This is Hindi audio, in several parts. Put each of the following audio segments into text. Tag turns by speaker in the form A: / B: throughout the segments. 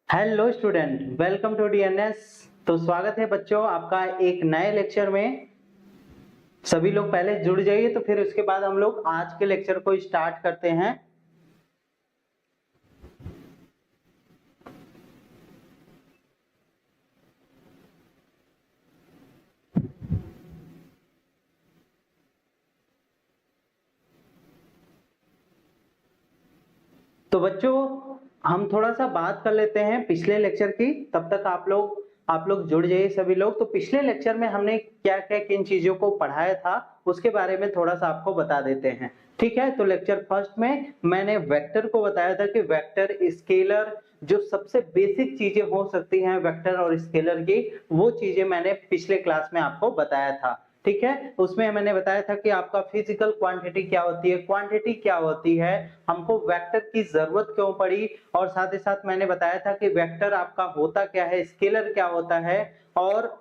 A: Hello student, welcome to DNS. तो स्वागत है बच्चों आपका एक नए लेक्चर में। सभी लोग पहले जुड़ जाइए, तो फिर उसके बाद हम लोग आज के लेक्चर को स्टार्ट करते हैं। तो बच्चों, हम थोड़ा सा बात कर लेते हैं पिछले लेक्चर की। तब तक आप लोग जुड़ जाइए सभी लोग। तो पिछले लेक्चर में हमने क्या क्या किन चीजों को पढ़ाया था उसके बारे में थोड़ा सा आपको बता देते हैं। ठीक है, तो लेक्चर फर्स्ट में मैंने वेक्टर को बताया था कि वेक्टर, स्केलर, जो सबसे बेसिक चीजें हो सकती हैं वेक्टर और स्केलर की, वो चीजें मैंने पिछले क्लास में आपको बताया था। ठीक है, उसमें मैंने बताया था कि आपका फिजिकल क्वांटिटी क्या होती है, क्वांटिटी क्या होती है, हमको वेक्टर की जरूरत क्यों पड़ी, और साथ ही साथ मैंने बताया था कि वेक्टर आपका होता क्या है, स्केलर क्या होता है, और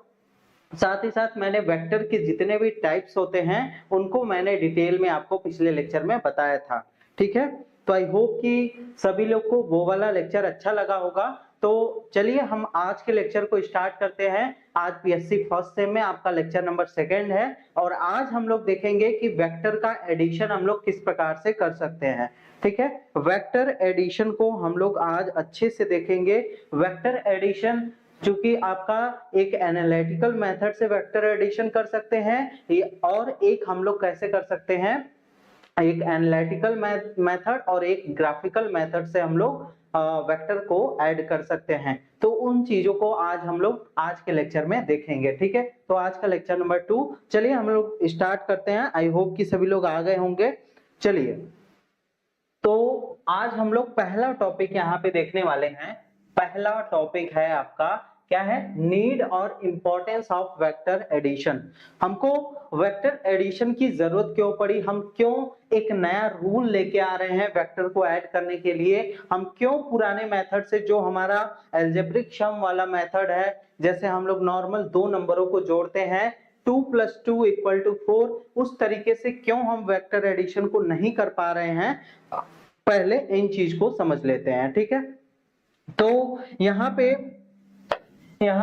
A: साथ ही साथ मैंने वेक्टर के जितने भी टाइप्स होते हैं उनको मैंने डिटेल में आपको पिछले लेक्चर में बताया था। ठीक है, तो आई होप कि सभी लोग को वो वाला लेक्चर अच्छा लगा होगा। तो चलिए हम आज के लेक्चर को स्टार्ट करते हैं। आज पीएससी फर्स्ट सेम में आपका लेक्चर नंबर 2 है, और आज हम लोग देखेंगे कि वेक्टर का एडिशन हम लोग किस प्रकार से कर सकते हैं। ठीक है, वेक्टर एडिशन को हम लोग आज अच्छे से देखेंगे। वेक्टर एडिशन चूंकि आपका एक एनालिटिकल मेथड से वेक्टर एडिशन कर सकते हैं, और एक हम लोग कैसे कर सकते हैं, एक एनालिटिकल मेथड और एक ग्राफिकल मेथड से हम लोग वेक्टर को ऐड कर सकते हैं। तो उन चीजों को आज हम लोग आज के लेक्चर में देखेंगे। ठीक है, तो आज का लेक्चर नंबर 2, चलिए हम लोग स्टार्ट करते हैं। आई होप कि सभी लोग आ गए होंगे। चलिए, तो आज हम लोग पहला टॉपिक यहाँ पे देखने वाले हैं। पहला टॉपिक है आपका क्या है, नीड और इंपॉर्टेंस ऑफ वेक्टर एडिशन। हमको वेक्टर एडिशन की जरूरत क्यों पड़ी, हम क्यों एक नया रूल लेके आ रहे हैं वेक्टर को ऐड करने के लिए, हम क्यों पुराने मेथड से, जो हमारा अलजेब्रिक सम वाला मेथड है, जैसे हम लोग नॉर्मल दो नंबरों को जोड़ते हैं 2 + 2 = 4, उस तरीके से क्यों हम वेक्टर एडिशन को नहीं कर पा रहे हैं, पहले इन चीज को समझ लेते हैं। ठीक है, तो यहाँ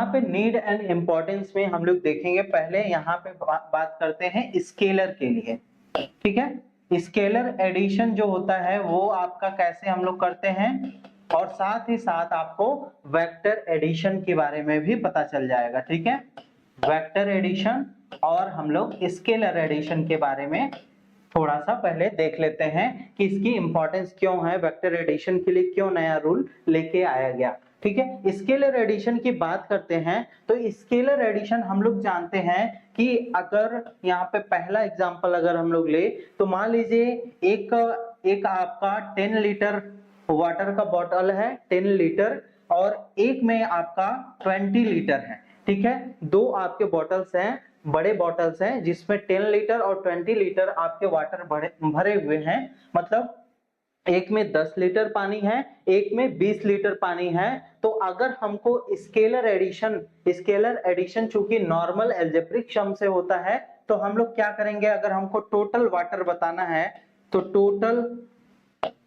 A: पे नीड एंड इम्पोर्टेंस में हम लोग देखेंगे। पहले यहाँ पे बात करते हैं स्केलर के लिए। ठीक है, स्केलर एडिशन जो होता है वो आपका कैसे हम लोग करते हैं, और साथ ही साथ आपको वेक्टर एडिशन के बारे में भी पता चल जाएगा। ठीक है, वेक्टर एडिशन और हम लोग स्केलर एडिशन के बारे में थोड़ा सा पहले देख लेते हैं कि इसकी इंपॉर्टेंस क्यों है, वेक्टर एडिशन के लिए क्यों नया रूल लेके आया गया। ठीक है, स्केलर एडिशन की बात करते हैं। तो स्केलर एडिशन हम लोग जानते हैं कि अगर यहाँ पे पहला एग्जांपल अगर हम लोग ले, तो मान लीजिए एक एक आपका 10 लीटर वाटर का बॉटल है, 10 लीटर, और एक में आपका 20 लीटर है। ठीक है, दो आपके बॉटल्स हैं, बड़े बॉटल्स हैं, जिसमें 10 लीटर और 20 लीटर आपके वाटर भरे हुए हैं। मतलब एक में 10 लीटर पानी है, एक में 20 लीटर पानी है। तो अगर हमको स्केलर एडिशन चूंकि नॉर्मल अलजेब्रिक सम से होता है, तो हम लोग क्या करेंगे, अगर हमको टोटल वाटर बताना है, तो टोटल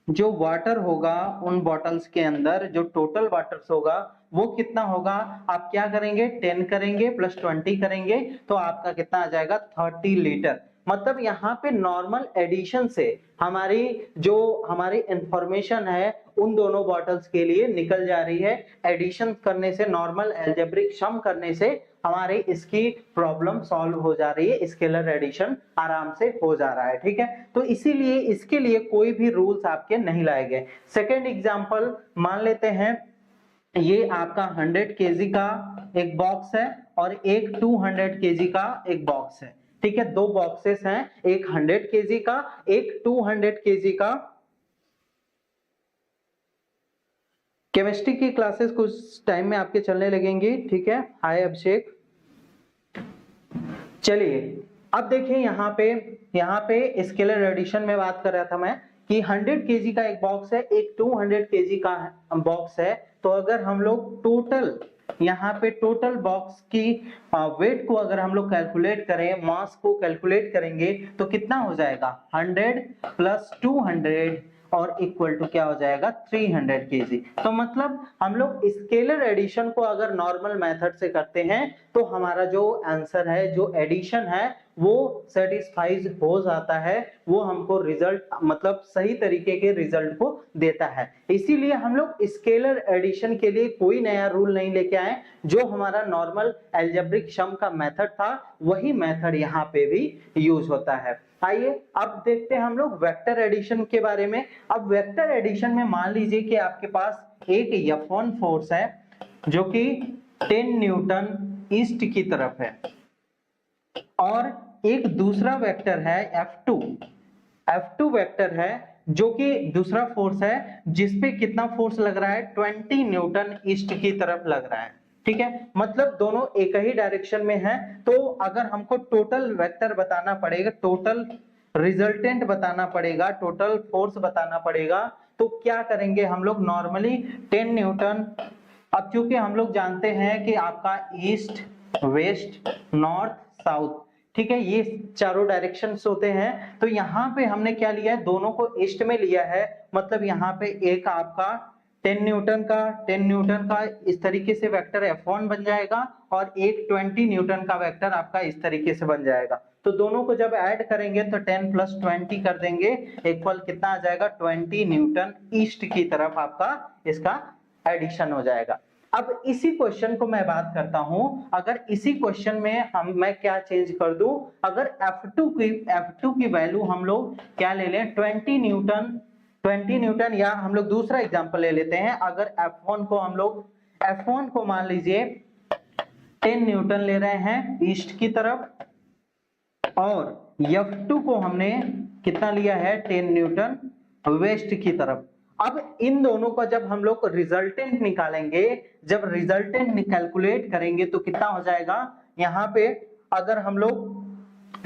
A: जो वाटर होगा उन बॉटल्स के अंदर, जो टोटल वाटर्स होगा वो कितना होगा, आप क्या करेंगे, 10 करेंगे प्लस 20 करेंगे, तो आपका कितना आ जाएगा, 30 लीटर। मतलब यहाँ पे नॉर्मल एडिशन से हमारी इंफॉर्मेशन है उन दोनों बॉटल्स के लिए निकल जा रही है। एडिशन करने से, नॉर्मल अलजेब्रिक सम करने से हमारे इसकी प्रॉब्लम सॉल्व हो जा रही है, स्केलर एडिशन आराम से हो जा रहा है। ठीक है, तो इसीलिए इसके लिए कोई भी रूल्स आपके नहीं लाए गए। सेकेंड एग्जांपल मान लेते हैं, ये आपका 100 केजी का एक बॉक्स है और एक 200 केजी का एक बॉक्स है। ठीक है, दो बॉक्सेस हैं, एक 100 केजी का, एक 200 केजी का। केमिस्ट्री की क्लासेस कुछ टाइम में आपके चलने लगेंगी। ठीक है, हाय अभिषेक। चलिए, अब देखिए यहाँ पे स्केलर एडिशन में बात कर रहा था मैं कि 100 केजी का एक बॉक्स है, एक 200 केजी का बॉक्स है। तो अगर हम लोग टोटल यहाँ पे टोटल बॉक्स की वेट को अगर हम लोग कैलकुलेट करें, मास को कैलकुलेट करेंगे, तो कितना हो जाएगा, 100 + 200 और इक्वल टू क्या हो जाएगा 300 kg। तो मतलब हम लोग स्केलर एडिशन को अगर नॉर्मल मेथड से करते हैं तो हमारा जो आंसर है, जो एडिशन है वो सेटिस्फाइज हो जाता है, वो हमको रिजल्ट मतलब सही तरीके के रिजल्ट को देता है। इसीलिए हम लोग स्केलर एडिशन के लिए कोई नया रूल नहीं लेके आए, जो हमारा नॉर्मल अलजेब्रिक सम का मेथड था वही मेथड यहाँ पे भी यूज होता है। आइए अब देखते हैं हम लोग वेक्टर एडिशन के बारे में। अब वेक्टर एडिशन में मान लीजिए कि आपके पास एक F1 फोर्स है जो कि 10 न्यूटन ईस्ट की तरफ है और एक दूसरा वेक्टर है F2 वेक्टर है जो कि दूसरा फोर्स है जिसपे कितना फोर्स लग रहा है 20 न्यूटन ईस्ट की तरफ लग रहा है। ठीक है, मतलब दोनों एक ही डायरेक्शन में है। तो अगर हमको टोटल वेक्टर बताना पड़ेगा, टोटल रिजल्टेंट बताना पड़ेगा, टोटल फोर्स बताना पड़ेगा, तो क्या करेंगे हम लोग नॉर्मली 10 न्यूटन। अब क्योंकि हम लोग जानते हैं कि आपका ईस्ट, वेस्ट, नॉर्थ, साउथ, ठीक है, ये चारों डायरेक्शंस होते हैं। तो यहाँ पे हमने क्या लिया है, दोनों को ईस्ट में लिया है। मतलब यहाँ पे एक आपका 10 न्यूटन का इस तरीके से वेक्टर F1 बन जाएगा और एक 20 न्यूटन का वेक्टर आपका इस तरीके से बन जाएगा। तो दोनों को जब ऐड करेंगे तो 10 + 20 कर देंगे, इक्वल कितना आ जाएगा 20 न्यूटन ईस्ट की तरफ आपका इसका एडिशन हो जाएगा। अब इसी क्वेश्चन को मैं बात करता हूं, अगर इसी क्वेश्चन में मैं क्या चेंज कर दूं, अगर F2 की वैल्यू हम लोग क्या ले लें 20 न्यूटन, या हम लोग दूसरा एग्जांपल ले लेते हैं। अगर F1 को मान लीजिए 10 न्यूटन ले रहे हैं ईस्ट की तरफ और F2 को हमने कितना लिया है 10 न्यूटन वेस्ट की तरफ। अब इन दोनों का जब हम लोग रिजल्टेंट निकालेंगे, जब रिजल्टेंट कैलकुलेट करेंगे तो कितना हो जाएगा, यहाँ पे अगर हम लोग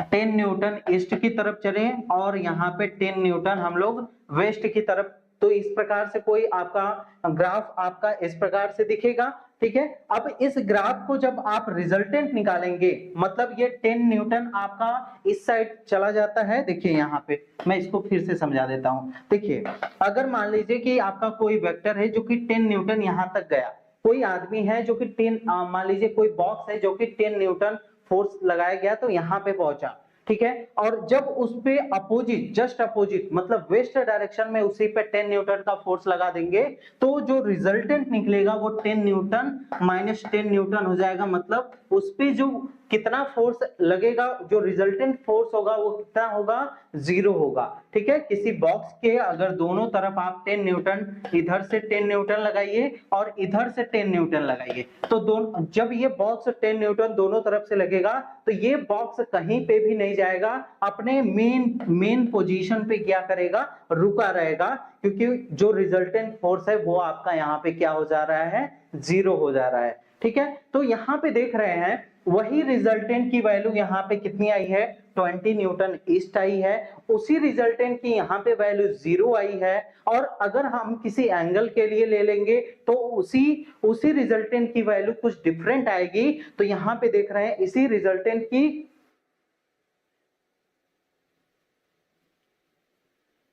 A: 10 न्यूटन ईस्ट की तरफ चले और यहाँ पे 10 न्यूटन हम लोग वेस्ट की तरफ, तो इस प्रकार से कोई आपका ग्राफ आपका इस प्रकार से दिखेगा। ठीक है, अब इस ग्राफ को जब आप रिजल्टेंट निकालेंगे, मतलब ये 10 न्यूटन आपका इस साइड चला जाता है। देखिए यहाँ पे मैं इसको फिर से समझा देता हूं। देखिए अगर मान लीजिए कि आपका कोई वेक्टर है जो कि 10 न्यूटन यहां तक गया, कोई आदमी है जो कि 10 मान लीजिए कोई बॉक्स है जो कि 10 न्यूटन फोर्स लगाया गया तो यहां पे पहुंचा। ठीक है, और जब उस पे अपोजिट, जस्ट अपोजिट मतलब वेस्ट डायरेक्शन में उसी पे 10 न्यूटन का फोर्स लगा देंगे तो जो रिजल्टेंट निकलेगा वो 10 न्यूटन माइनस 10 न्यूटन हो जाएगा। मतलब उस पे जो कितना फोर्स लगेगा, जो रिजल्टेंट फोर्स होगा वो कितना होगा, 0 होगा। ठीक है, किसी बॉक्स के अगर दोनों तरफ आप 10 न्यूटन, इधर से 10 न्यूटन लगाइए और इधर से 10 न्यूटन लगाइए, तो दोनों जब ये बॉक्स 10 न्यूटन दोनों तरफ से लगेगा तो ये बॉक्स कहीं पे भी नहीं जाएगा, अपने मेन पोजीशन पे क्या करेगा, रुका रहेगा, क्योंकि जो रिजल्टेंट फोर्स है वो आपका यहाँ पे क्या हो जा रहा है, 0 हो जा रहा है। ठीक है, तो यहाँ पे देख रहे हैं वही रिजल्टेंट की वैल्यू यहाँ पे कितनी आई है, 20 न्यूटन ईस्ट आई है, उसी रिजल्टेंट की यहाँ पे वैल्यू 0 आई है। और अगर हम किसी एंगल के लिए ले लेंगे तो उसी रिजल्टेंट की वैल्यू कुछ डिफरेंट आएगी। तो यहाँ पे देख रहे हैं इसी रिजल्टेंट की,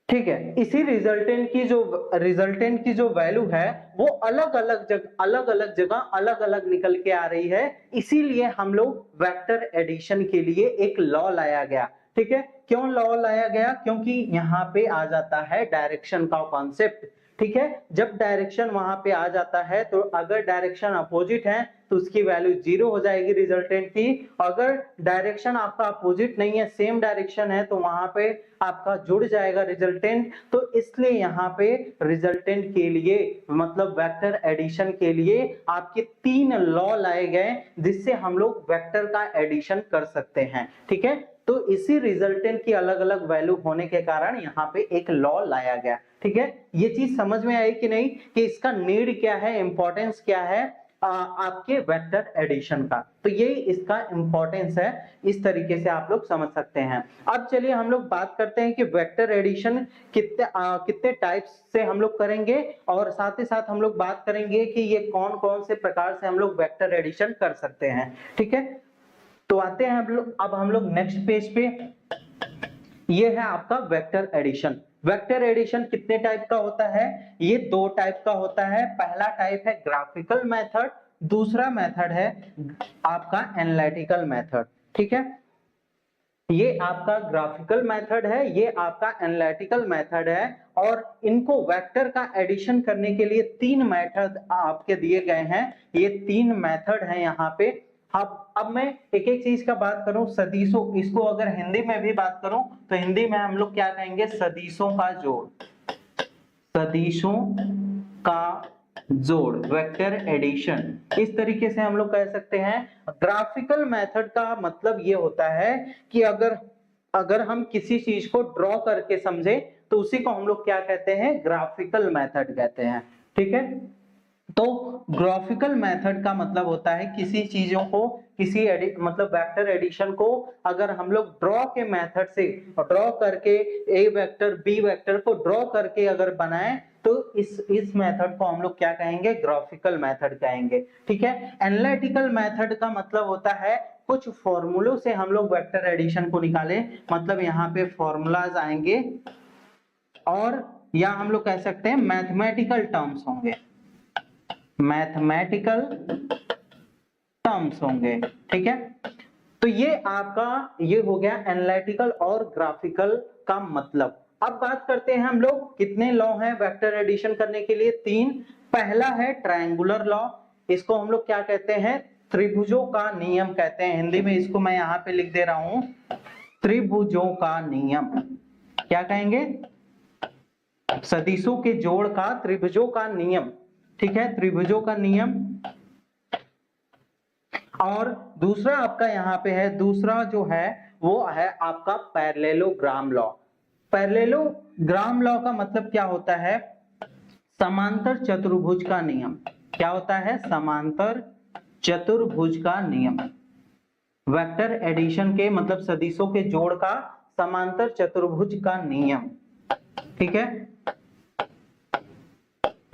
A: ठीक है, इसी रिजल्टेंट की जो वैल्यू है वो अलग अलग जगह अलग अलग निकल के आ रही है। इसीलिए हम लोग वेक्टर एडिशन के लिए एक लॉ लाया गया। ठीक है, क्यों लॉ लाया गया, क्योंकि यहाँ पे आ जाता है डायरेक्शन का कॉन्सेप्ट। ठीक है, जब डायरेक्शन वहां पे आ जाता है तो अगर डायरेक्शन अपोजिट है तो उसकी वैल्यू 0 हो जाएगी रिजल्टेंट की। अगर डायरेक्शन आपका अपोजिट नहीं है, सेम डायरेक्शन है, तो वहां पे आपका जुड़ जाएगा रिजल्टेंट। तो इसलिए यहाँ पे रिजल्टेंट के लिए मतलब वेक्टर एडिशन के लिए आपके 3 लॉ लाए गए जिससे हम लोग वेक्टर का एडिशन कर सकते हैं। ठीक है, तो इसी रिजल्टेंट की अलग अलग वैल्यू होने के कारण यहाँ पे एक लॉ लाया गया। ठीक है, ये चीज समझ में आई कि नहीं, कि इसका नीड क्या है, इंपॉर्टेंस क्या है आपके वेक्टर एडिशन का। तो ये इसका इंपॉर्टेंस है, इस तरीके से आप लोग समझ सकते हैं। अब चलिए हम लोग बात करते हैं कि वेक्टर एडिशन कितने टाइप्स से हम लोग करेंगे, और साथ ही साथ हम लोग बात करेंगे कि ये कौन कौन से प्रकार से हम लोग वेक्टर एडिशन कर सकते हैं। ठीक है, तो आते हैं अब हम लोग नेक्स्ट पेज पे। ये है आपका वेक्टर एडिशन। वेक्टर एडिशन कितने टाइप का होता है? ये दो टाइप का होता है। पहला टाइप है ग्राफिकल मेथड, दूसरा मेथड है आपका एनालिटिकल मेथड। ठीक है, ये आपका ग्राफिकल मेथड है, ये आपका एनालिटिकल मेथड है। और इनको वेक्टर का एडिशन करने के लिए तीन मेथड आपके दिए गए हैं। ये तीन मेथड हैं यहाँ पे। अब मैं एक एक चीज का बात करूं, सदिशों, इसको अगर हिंदी में भी बात करूं तो हिंदी में हम लोग क्या कहेंगे? सदिशों का जोड़, सदिशों का जोड़, वेक्टर एडिशन, इस तरीके से हम लोग कह सकते हैं। ग्राफिकल मेथड का मतलब ये होता है कि अगर हम किसी चीज को ड्रॉ करके समझे तो उसी को हम लोग क्या कहते हैं? ग्राफिकल मेथड कहते हैं। ठीक है, तो ग्राफिकल मेथड का मतलब होता है किसी चीजों को, किसी मतलब वेक्टर एडिशन को अगर हम लोग ड्रॉ के मेथड से, ड्रॉ करके ए वेक्टर बी वेक्टर को ड्रॉ करके अगर बनाएं तो इस मेथड को हम लोग क्या कहेंगे? ग्राफिकल मेथड कहेंगे। ठीक है, एनालिटिकल मेथड का मतलब होता है कुछ फॉर्मूलों से हम लोग वेक्टर एडिशन को निकालें, मतलब यहाँ पे फॉर्मूलाज आएंगे और या हम लोग कह सकते हैं मैथमेटिकल टर्म्स होंगे, मैथमेटिकल टर्म्स होंगे। ठीक है, तो ये आपका ये हो गया एनालिटिकल और ग्राफिकल का मतलब। अब बात करते हैं हम लोग कितने लॉ हैं वेक्टर एडिशन करने के लिए? तीन। पहला है ट्रायंगुलर लॉ, इसको हम लोग क्या कहते हैं? त्रिभुजों का नियम कहते हैं। हिंदी में इसको मैं यहाँ पे लिख दे रहा हूं, त्रिभुजों का नियम। क्या कहेंगे? सदिशों के जोड़ का त्रिभुजों का नियम। ठीक है, त्रिभुजों का नियम। और दूसरा आपका यहाँ पे है, दूसरा जो है वो है आपका पैरेललोग्राम लॉ। पैरेललोग्राम लॉ का मतलब क्या होता है? समांतर चतुर्भुज का नियम। क्या होता है? समांतर चतुर्भुज का नियम। वेक्टर एडिशन के मतलब सदिशों के जोड़ का समांतर चतुर्भुज का नियम। ठीक है,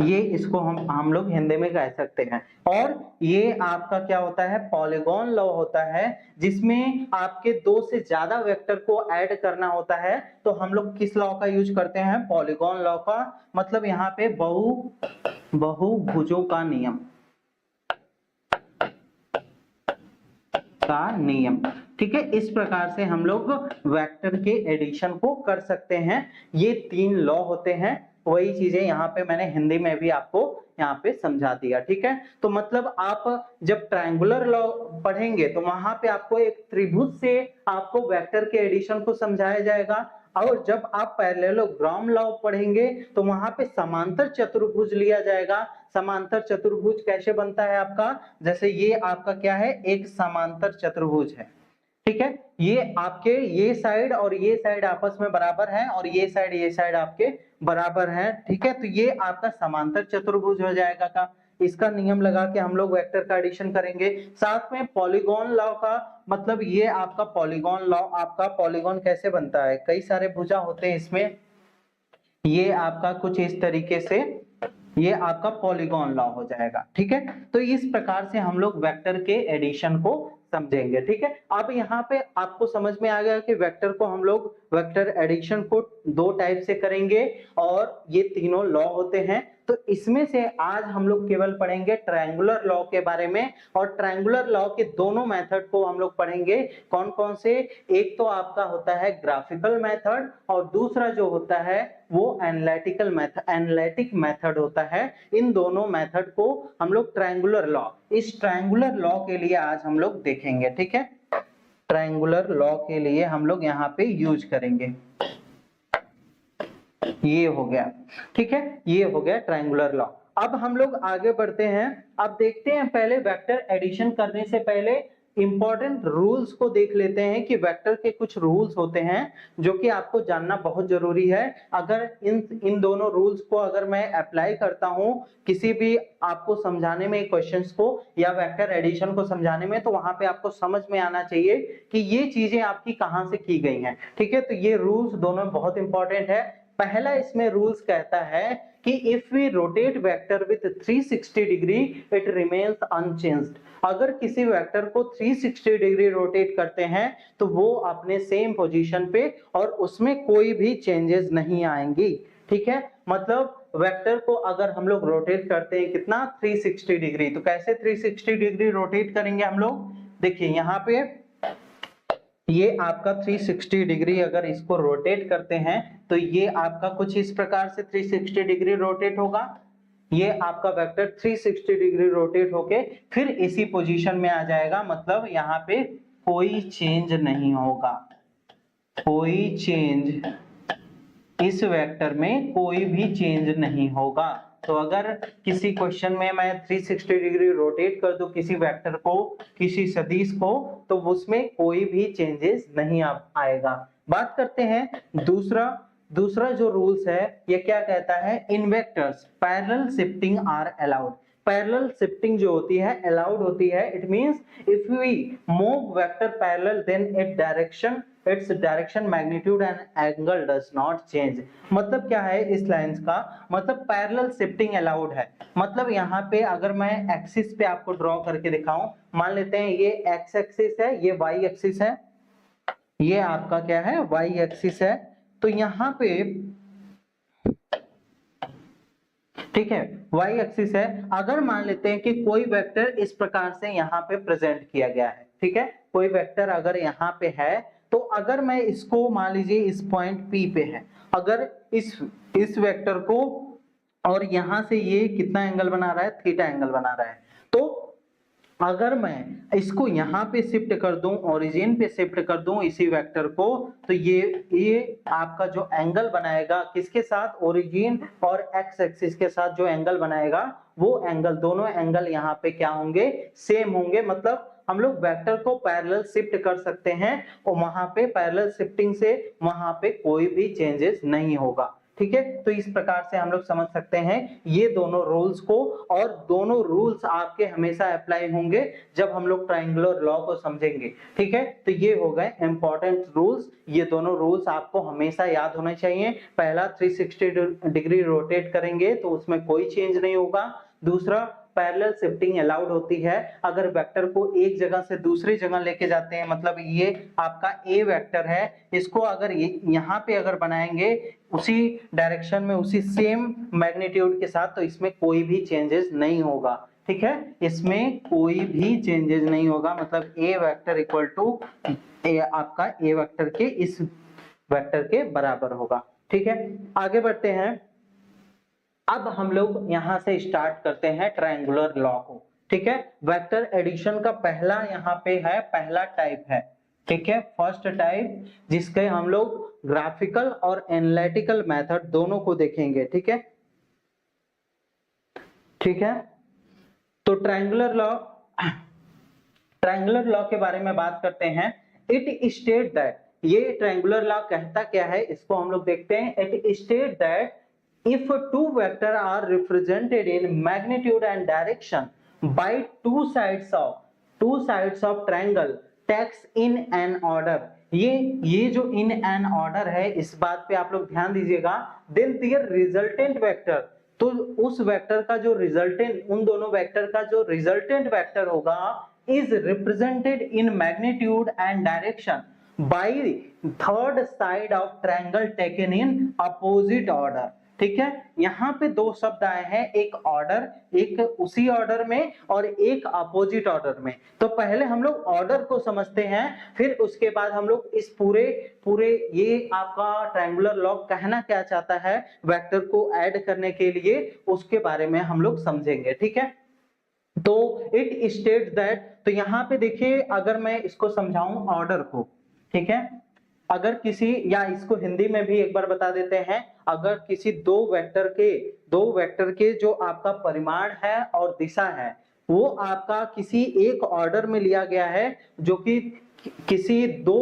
A: ये इसको हम लोग हिंदी में कह सकते हैं। और ये आपका क्या होता है? पॉलीगॉन लॉ होता है, जिसमें आपके दो से ज्यादा वेक्टर को ऐड करना होता है। तो हम लोग किस लॉ का यूज करते हैं? पॉलीगॉन लॉ का। मतलब यहाँ पे बहुभुजों का नियम का नियम। ठीक है, इस प्रकार से हम लोग वेक्टर के एडिशन को कर सकते हैं। ये तीन लॉ होते हैं, वही चीजें यहाँ पे मैंने हिंदी में भी आपको यहाँ पे समझा दिया। ठीक है, तो मतलब आप जब ट्रायंगुलर लॉ पढ़ेंगे तो वहां पे आपको एक त्रिभुज से आपको वेक्टर के एडिशन को समझाया जाएगा। और जब आप पैरेललोग्राम लॉ पढ़ेंगे तो वहां पे समांतर चतुर्भुज लिया जाएगा। समांतर चतुर्भुज कैसे बनता है आपका? जैसे ये आपका क्या है? एक समांतर चतुर्भुज है। ठीक है, ये आपके ये साइड और ये साइड आपस में बराबर है और ये साइड आपके बराबर है। ठीक है, तो ये आपका समांतर चतुर्भुज हो जाएगा का। इसका नियम लगा के हम लोग वेक्टर का एडिशन करेंगे। साथ में पॉलीगॉन लॉ का मतलब ये आपका पॉलीगॉन लॉ, आपका पॉलीगॉन कैसे बनता है? कई सारे भुजा होते हैं इसमें, ये आपका कुछ इस तरीके से ये आपका पॉलीगॉन लॉ हो जाएगा। ठीक है, तो इस प्रकार से हम लोग वेक्टर के एडिशन को समझेंगे। ठीक है, अब यहाँ पे आपको समझ में आ गया कि वेक्टर को हम लोग वेक्टर एडिशन को दो टाइप से करेंगे और ये तीनों लॉ होते हैं। तो इसमें से आज हम लोग केवल पढ़ेंगे ट्रायंगुलर लॉ के बारे में। और ट्रायंगुलर लॉ के दोनों मेथड को हम लोग पढ़ेंगे। कौन कौन से? एक तो आपका होता है ग्राफिकल मेथड और दूसरा जो होता है वो एनालिटिकल मेथड, एनालिटिक मेथड होता है। इन दोनों मेथड को हम लोग ट्रायंगुलर लॉ, इस ट्रायंगुलर लॉ के लिए आज हम लोग देखेंगे। ठीक है, ट्रायंगुलर लॉ के लिए हम लोग यहाँ पे यूज करेंगे। ये हो गया। ठीक है, ये हो गया ट्रायंगुलर लॉ। अब हम लोग आगे बढ़ते हैं। अब देखते हैं, पहले वेक्टर एडिशन करने से पहले इंपॉर्टेंट रूल्स को देख लेते हैं कि वेक्टर के कुछ रूल्स होते हैं जो कि आपको जानना बहुत जरूरी है। अगर इन दोनों रूल्स को अगर मैं अप्लाई करता हूं किसी भी आपको समझाने में, क्वेश्चंस को या वेक्टर एडिशन को समझाने में, तो वहां पे आपको समझ में आना चाहिए कि ये चीजें आपकी कहां से की गई हैं। ठीक है, तो ये रूल्स दोनों बहुत इंपॉर्टेंट है। पहला इसमें रूल्स कहता है कि if we rotate vector with 360 degree it remains unchanged. अगर किसी वेक्टर को 360 डिग्री रोटेट करते हैं तो वो अपने सेम पोजीशन पे और उसमें कोई भी चेंजेस नहीं आएंगी। ठीक है, मतलब वेक्टर को अगर हम लोग रोटेट करते हैं कितना 360 डिग्री, तो कैसे 360 डिग्री रोटेट करेंगे हम लोग, देखिए यहाँ पे ये आपका 360 डिग्री अगर इसको रोटेट करते हैं तो ये आपका कुछ इस प्रकार से 360 डिग्री रोटेट होगा। ये आपका वेक्टर 360 डिग्री रोटेट होके फिर इसी पोजीशन में आ जाएगा, मतलब यहाँ पे कोई चेंज नहीं होगा, कोई चेंज इस वेक्टर में कोई भी चेंज नहीं होगा। तो अगर किसी क्वेश्चन में मैं 360 डिग्री रोटेट कर दूं किसी वेक्टर को, किसी सदिश को, तो उसमें कोई भी चेंजेस नहीं आएगा। बात करते हैं दूसरा जो रूल्स है, ये क्या कहता है, in vectors parallel shifting are allowed. Parallel shifting जो होती है अलाउड होती है। It means if we move vector parallel then its direction magnitude and angle does not change। मतलब क्या है इस लाइंस का, मतलब पैरेलल शिफ्टिंग अलाउड है। मतलब यहाँ पे अगर मैं एक्सिस पे आपको ड्रॉ करके दिखाऊं, मान लेते हैं ये एक्स एक्सिस है, ये वाई एक्सिस है, ये आपका क्या है वाई एक्सिस है। तो यहाँ पे ठीक है वाई एक्सिस है, अगर मान लेते हैं कि कोई वेक्टर इस प्रकार से यहाँ पे प्रेजेंट किया गया है, ठीक है, कोई वेक्टर अगर यहाँ पे है, तो अगर मैं इसको मान लीजिए इस पॉइंट P पे है, अगर इस वेक्टर को, और यहाँ से ये कितना एंगल बना रहा है, थीटा एंगल बना रहा है, तो अगर मैं इसको यहाँ पे शिफ्ट कर दूं, ओरिजिन पे शिफ्ट कर दूं इसी वेक्टर को, तो ये आपका जो एंगल बनाएगा किसके साथ, ओरिजिन और एक्स एक्सिस के साथ जो एंगल बनाएगा, वो एंगल, दोनों एंगल यहाँ पे क्या होंगे, सेम होंगे। मतलब हम लोग वेक्टर को पैरेलल शिफ्ट कर सकते हैं और वहां पे पैरेलल शिफ्टिंग से वहां पे कोई भी चेंजेस नहीं होगा। ठीक है, तो इस प्रकार से हम लोग समझ सकते हैं ये दोनों रूल्स को, और दोनों रूल्स आपके हमेशा अप्लाई होंगे जब हम लोग ट्रायंगुलर लॉ को समझेंगे। ठीक है, तो ये हो गए इंपॉर्टेंट रूल्स। ये दोनों रूल्स आपको हमेशा याद होने चाहिए। पहला 360 डिग्री रोटेट करेंगे तो उसमें कोई चेंज नहीं होगा। दूसरा पैरेलल शिफ्टिंग अलाउड होती है, अगर वेक्टर को एक जगह से दूसरी जगह लेके जाते हैं, मतलब ये आपका ए वेक्टर है, इसको अगर यहाँ पे अगर बनाएंगे उसी डायरेक्शन में उसी सेम मैग्नीट्यूड के साथ, तो इसमें कोई भी चेंजेस नहीं होगा। ठीक है, इसमें कोई भी चेंजेस नहीं होगा, मतलब ए वेक्टर इक्वल टू आपका ए वेक्टर के इस वेक्टर के बराबर होगा। ठीक है, आगे बढ़ते हैं। अब हम लोग यहां से स्टार्ट करते हैं ट्रायंगुलर लॉ को। ठीक है, वेक्टर एडिशन का पहला यहाँ पे है, पहला टाइप है। ठीक है, फर्स्ट टाइप, जिसके हम लोग ग्राफिकल और एनालिटिकल मेथड दोनों को देखेंगे। ठीक है, ठीक है, तो ट्रायंगुलर लॉ के बारे में बात करते हैं। इट स्टेट दैट, ये ट्रायंगुलर लॉ कहता क्या है, इसको हम लोग देखते हैं। It state that if two vector are represented in magnitude and direction by two sides of triangle takes in an order। ये जो in an order है, इस बात पे आप लोग ध्यान दीजिएगा। then their resultant vector, तो उस वेक्टर का जो रिजल्टेंट, उन दोनों वेक्टर का जो रिजल्टेंट वेक्टर होगा, is represented in magnitude and direction by third side of triangle taken in opposite order। ठीक है, यहाँ पे दो शब्द आए हैं, एक ऑर्डर, एक उसी ऑर्डर में और एक अपोजिट ऑर्डर में। तो पहले हम लोग ऑर्डर को समझते हैं, फिर उसके बाद हम लोग इस पूरे ये आपका ट्रायंगुलर लॉ कहना क्या चाहता है वेक्टर को ऐड करने के लिए, उसके बारे में हम लोग समझेंगे। ठीक है, तो इट स्टेट दैट, तो यहाँ पे देखिए अगर मैं इसको समझाऊं ऑर्डर को, ठीक है, अगर किसी, या इसको हिंदी में भी एक बार बता देते हैं, अगर किसी दो वेक्टर के जो आपका परिमाण है और दिशा है, वो आपका किसी एक ऑर्डर में लिया गया है, जो कि किसी दो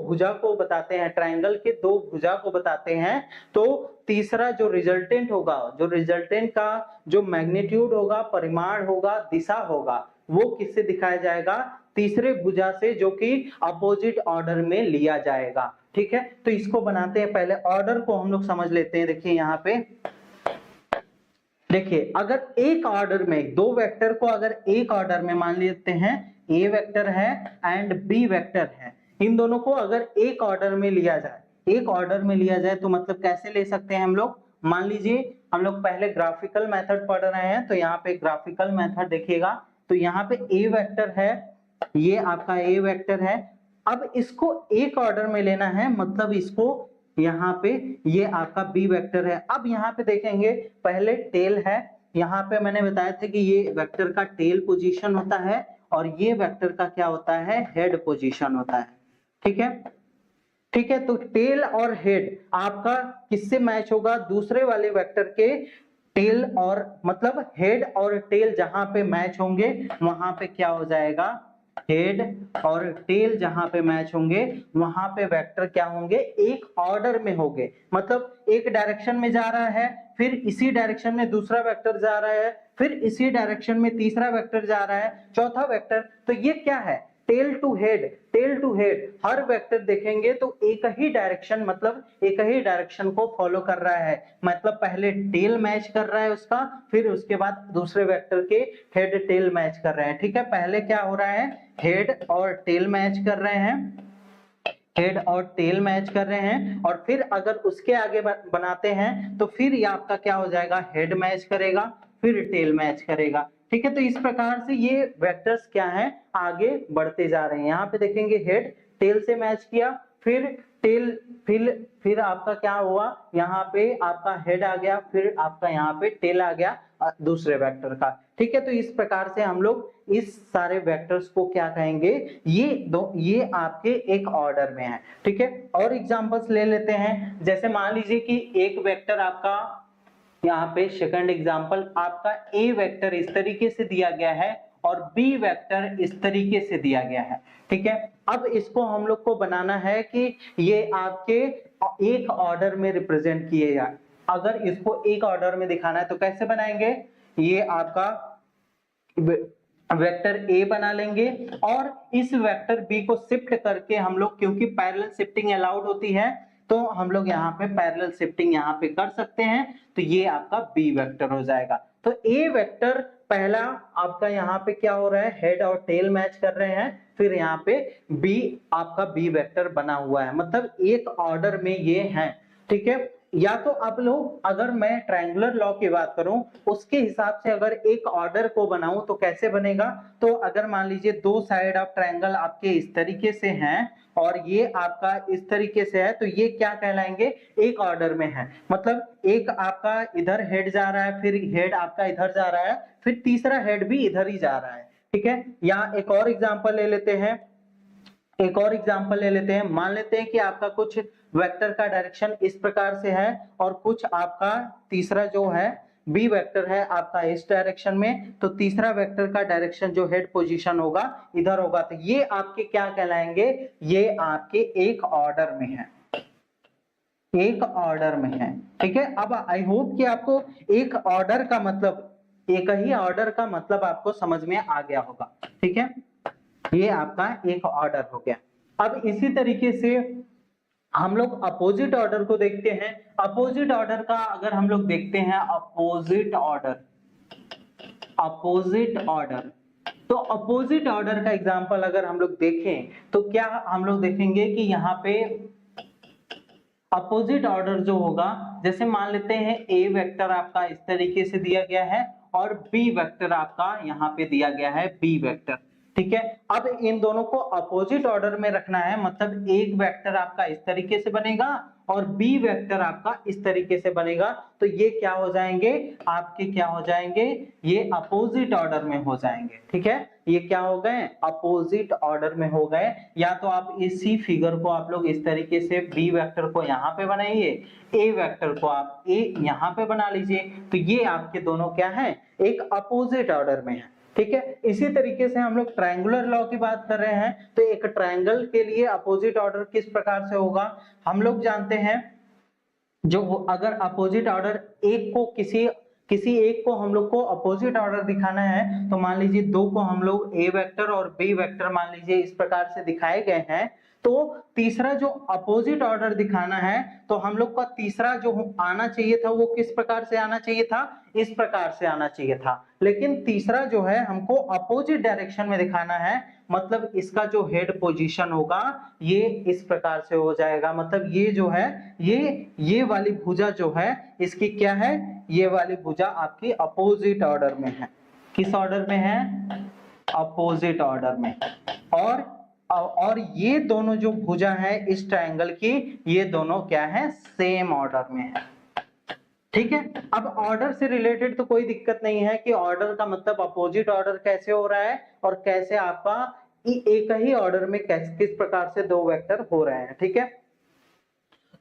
A: भुजा को बताते हैं, ट्रायंगल के दो भुजा को बताते हैं, तो तीसरा जो रिजल्टेंट होगा, जो रिजल्टेंट का जो मैग्नीट्यूड होगा, परिमाण होगा, दिशा होगा, वो किससे दिखाया जाएगा, तीसरे भुजा से, जो कि अपोजिट ऑर्डर में लिया जाएगा। ठीक है, तो इसको बनाते हैं, पहले ऑर्डर को हम लोग समझ लेते हैं। देखिए यहाँ पे देखिए, अगर एक ऑर्डर में दो वेक्टर को अगर एक ऑर्डर में मान लेते हैं, ए वेक्टर है एंड बी वेक्टर है, इन दोनों को अगर एक ऑर्डर में लिया जाए, एक ऑर्डर में लिया जाए तो मतलब कैसे ले सकते हैं हम लोग। मान लीजिए हम लोग पहले ग्राफिकल मेथड पढ़ रहे हैं, तो यहाँ पे ग्राफिकल मेथड देखिएगा, तो यहाँ पे ए वेक्टर है, ये आपका ए वेक्टर है। अब इसको एक ऑर्डर में लेना है, मतलब इसको यहाँ पे ये आपका बी वेक्टर है। अब यहाँ पे देखेंगे पहले टेल है, यहाँ पे मैंने बताया था कि ये वेक्टर का टेल पोजीशन होता है और ये वेक्टर का क्या होता है, हेड पोजीशन होता है। ठीक है, ठीक है, तो टेल और हेड आपका किससे मैच होगा, दूसरे वाले वेक्टर के टेल और मतलब हेड और टेल जहां पे मैच होंगे वहां पे क्या हो जाएगा, हेड और टेल जहां पे मैच होंगे वहां पे वेक्टर क्या होंगे, एक ऑर्डर में होंगे। मतलब एक डायरेक्शन में जा रहा है, फिर इसी डायरेक्शन में दूसरा वेक्टर जा रहा है, फिर इसी डायरेक्शन में तीसरा वेक्टर जा रहा है, चौथा वेक्टर। तो ये क्या है, tail to head, tail to head. हर वेक्टर देखेंगे तो एक ही डायरेक्शन, मतलब एक ही डायरेक्शन को फॉलो कर रहा है। मतलब पहले टेल मैच कर रहा है उसका, फिर उसके बाद दूसरे वेक्टर के हेड टेल मैच कर रहे हैं। ठीक है, पहले क्या हो रहा है, हेड और टेल मैच कर रहे हैं, हेड और टेल मैच कर रहे हैं, और फिर अगर उसके आगे बनाते हैं तो फिर ये आपका क्या हो जाएगा, हेड मैच करेगा, फिर टेल मैच करेगा। ठीक है, तो इस प्रकार से ये वेक्टर्स क्या हैं, आगे बढ़ते जा रहे हैं। यहाँ पे देखेंगे हेड टेल से मैच किया, फिर टेल, फिर आपका क्या हुआ, यहाँ पे आपका हेड आ गया, फिर आपका यहाँ पे टेल आ गया दूसरे वेक्टर का। ठीक है, तो इस प्रकार से हम लोग इस सारे वेक्टर्स को क्या कहेंगे, ये आपके एक ऑर्डर में है। ठीक है, और एग्जांपल्स ले लेते हैं। जैसे मान लीजिए कि एक वेक्टर आपका, यहाँ पे सेकंड एग्जांपल, आपका ए वेक्टर इस तरीके से दिया गया है और बी वेक्टर इस तरीके से दिया गया है। ठीक है, अब इसको हम लोग को बनाना है कि ये आपके एक ऑर्डर में रिप्रेजेंट किए जाए। अगर इसको एक ऑर्डर में दिखाना है तो कैसे बनाएंगे, ये आपका वेक्टर ए बना लेंगे और इस वेक्टर बी को शिफ्ट करके हम लोग, क्योंकि पैरेलल शिफ्टिंग अलाउड होती है, तो हम लोग यहाँ पे पैरेलल शिफ्टिंग यहाँ पे कर सकते हैं, तो ये आपका बी वेक्टर हो जाएगा। तो ए वेक्टर पहला आपका यहाँ पे क्या हो रहा है, हेड और टेल मैच कर रहे हैं, फिर यहाँ पे बी आपका बी वेक्टर बना हुआ है, मतलब एक ऑर्डर में ये है। ठीक है, या तो आप लोग, अगर मैं ट्रायंगुलर लॉ की बात करूं उसके हिसाब से अगर एक ऑर्डर को बनाऊं तो कैसे बनेगा, तो अगर मान लीजिए दो साइड ऑफ ट्रायंगल आपके इस तरीके से हैं और ये आपका इस तरीके से है, तो ये क्या कहलाएंगे, एक ऑर्डर में है। मतलब एक आपका इधर हेड जा रहा है, फिर हेड आपका इधर जा रहा है, फिर तीसरा हेड भी इधर ही जा रहा है। ठीक है, यहाँ एक और एग्जाम्पल ले लेते हैं, एक और एग्जांपल ले लेते हैं। मान लेते हैं कि आपका कुछ वेक्टर का डायरेक्शन इस प्रकार से है और कुछ आपका तीसरा जो है बी वेक्टर है आपका इस डायरेक्शन में, तो तीसरा वेक्टर का डायरेक्शन जो हेड पोजीशन होगा इधर होगा, तो ये आपके क्या कहलाएंगे, ये आपके एक ऑर्डर में है, एक ऑर्डर में है। ठीक है, अब आई होप कि आपको एक ऑर्डर का मतलब, एक ही ऑर्डर का मतलब आपको समझ में आ गया होगा। ठीक है, ये आपका एक ऑर्डर हो गया। अब इसी तरीके से हम लोग अपोजिट ऑर्डर को देखते हैं। अपोजिट ऑर्डर का अगर हम लोग देखते हैं, अपोजिट ऑर्डर, अपोजिट ऑर्डर, तो अपोजिट ऑर्डर का एग्जांपल अगर हम लोग देखें तो क्या हम लोग देखेंगे कि यहाँ पे अपोजिट ऑर्डर जो होगा, जैसे मान लेते हैं ए वेक्टर आपका इस तरीके से दिया गया है और बी वेक्टर आपका यहाँ पे दिया गया है बी वेक्टर। ठीक है, अब इन दोनों को अपोजिट ऑर्डर में रखना है, मतलब एक वेक्टर आपका इस तरीके से बनेगा और बी वेक्टर आपका इस तरीके से बनेगा, तो ये क्या हो जाएंगे, आपके क्या हो जाएंगे, ये अपोजिट ऑर्डर में हो जाएंगे। ठीक है, ये क्या हो गए, अपोजिट ऑर्डर में हो गए। या तो आप इसी फिगर को आप लोग इस तरीके से बी वेक्टर को यहाँ पे बनाइए, ए वेक्टर को आप ए यहाँ पे बना लीजिए, तो ये आपके दोनों क्या है, एक अपोजिट ऑर्डर में है। ठीक है, इसी तरीके से हम लोग ट्रायंगुलर लॉ की बात कर रहे हैं, तो एक ट्रायंगल के लिए अपोजिट ऑर्डर किस प्रकार से होगा, हम लोग जानते हैं, जो अगर अपोजिट ऑर्डर एक को किसी किसी एक को हम लोग को अपोजिट ऑर्डर दिखाना है, तो मान लीजिए दो को हम लोग ए वेक्टर और बी वेक्टर मान लीजिए इस प्रकार से दिखाए गए हैं, तो तीसरा जो अपोजिट ऑर्डर दिखाना है तो हम लोग का तीसरा जो आना चाहिए था वो किस प्रकार से आना चाहिए था, इस प्रकार से आना चाहिए था। लेकिन तीसरा जो है हमको अपोजिट डायरेक्शन में दिखाना है, मतलब इसका जो हेड पोजीशन होगा ये इस प्रकार से हो जाएगा। मतलब ये जो है ये वाली भुजा जो है इसकी क्या है, ये वाली भुजा आपकी अपोजिट ऑर्डर में है। किस ऑर्डर में है, अपोजिट ऑर्डर में। और ये दोनों जो भुजा है इस ट्रायंगल की, ये दोनों क्या है, सेम ऑर्डर में है। ठीक है, अब ऑर्डर से रिलेटेड तो कोई दिक्कत नहीं है कि ऑर्डर का मतलब अपोजिट ऑर्डर कैसे हो रहा है और कैसे आपका एक ही ऑर्डर में किस प्रकार से दो वेक्टर हो रहे हैं। ठीक है,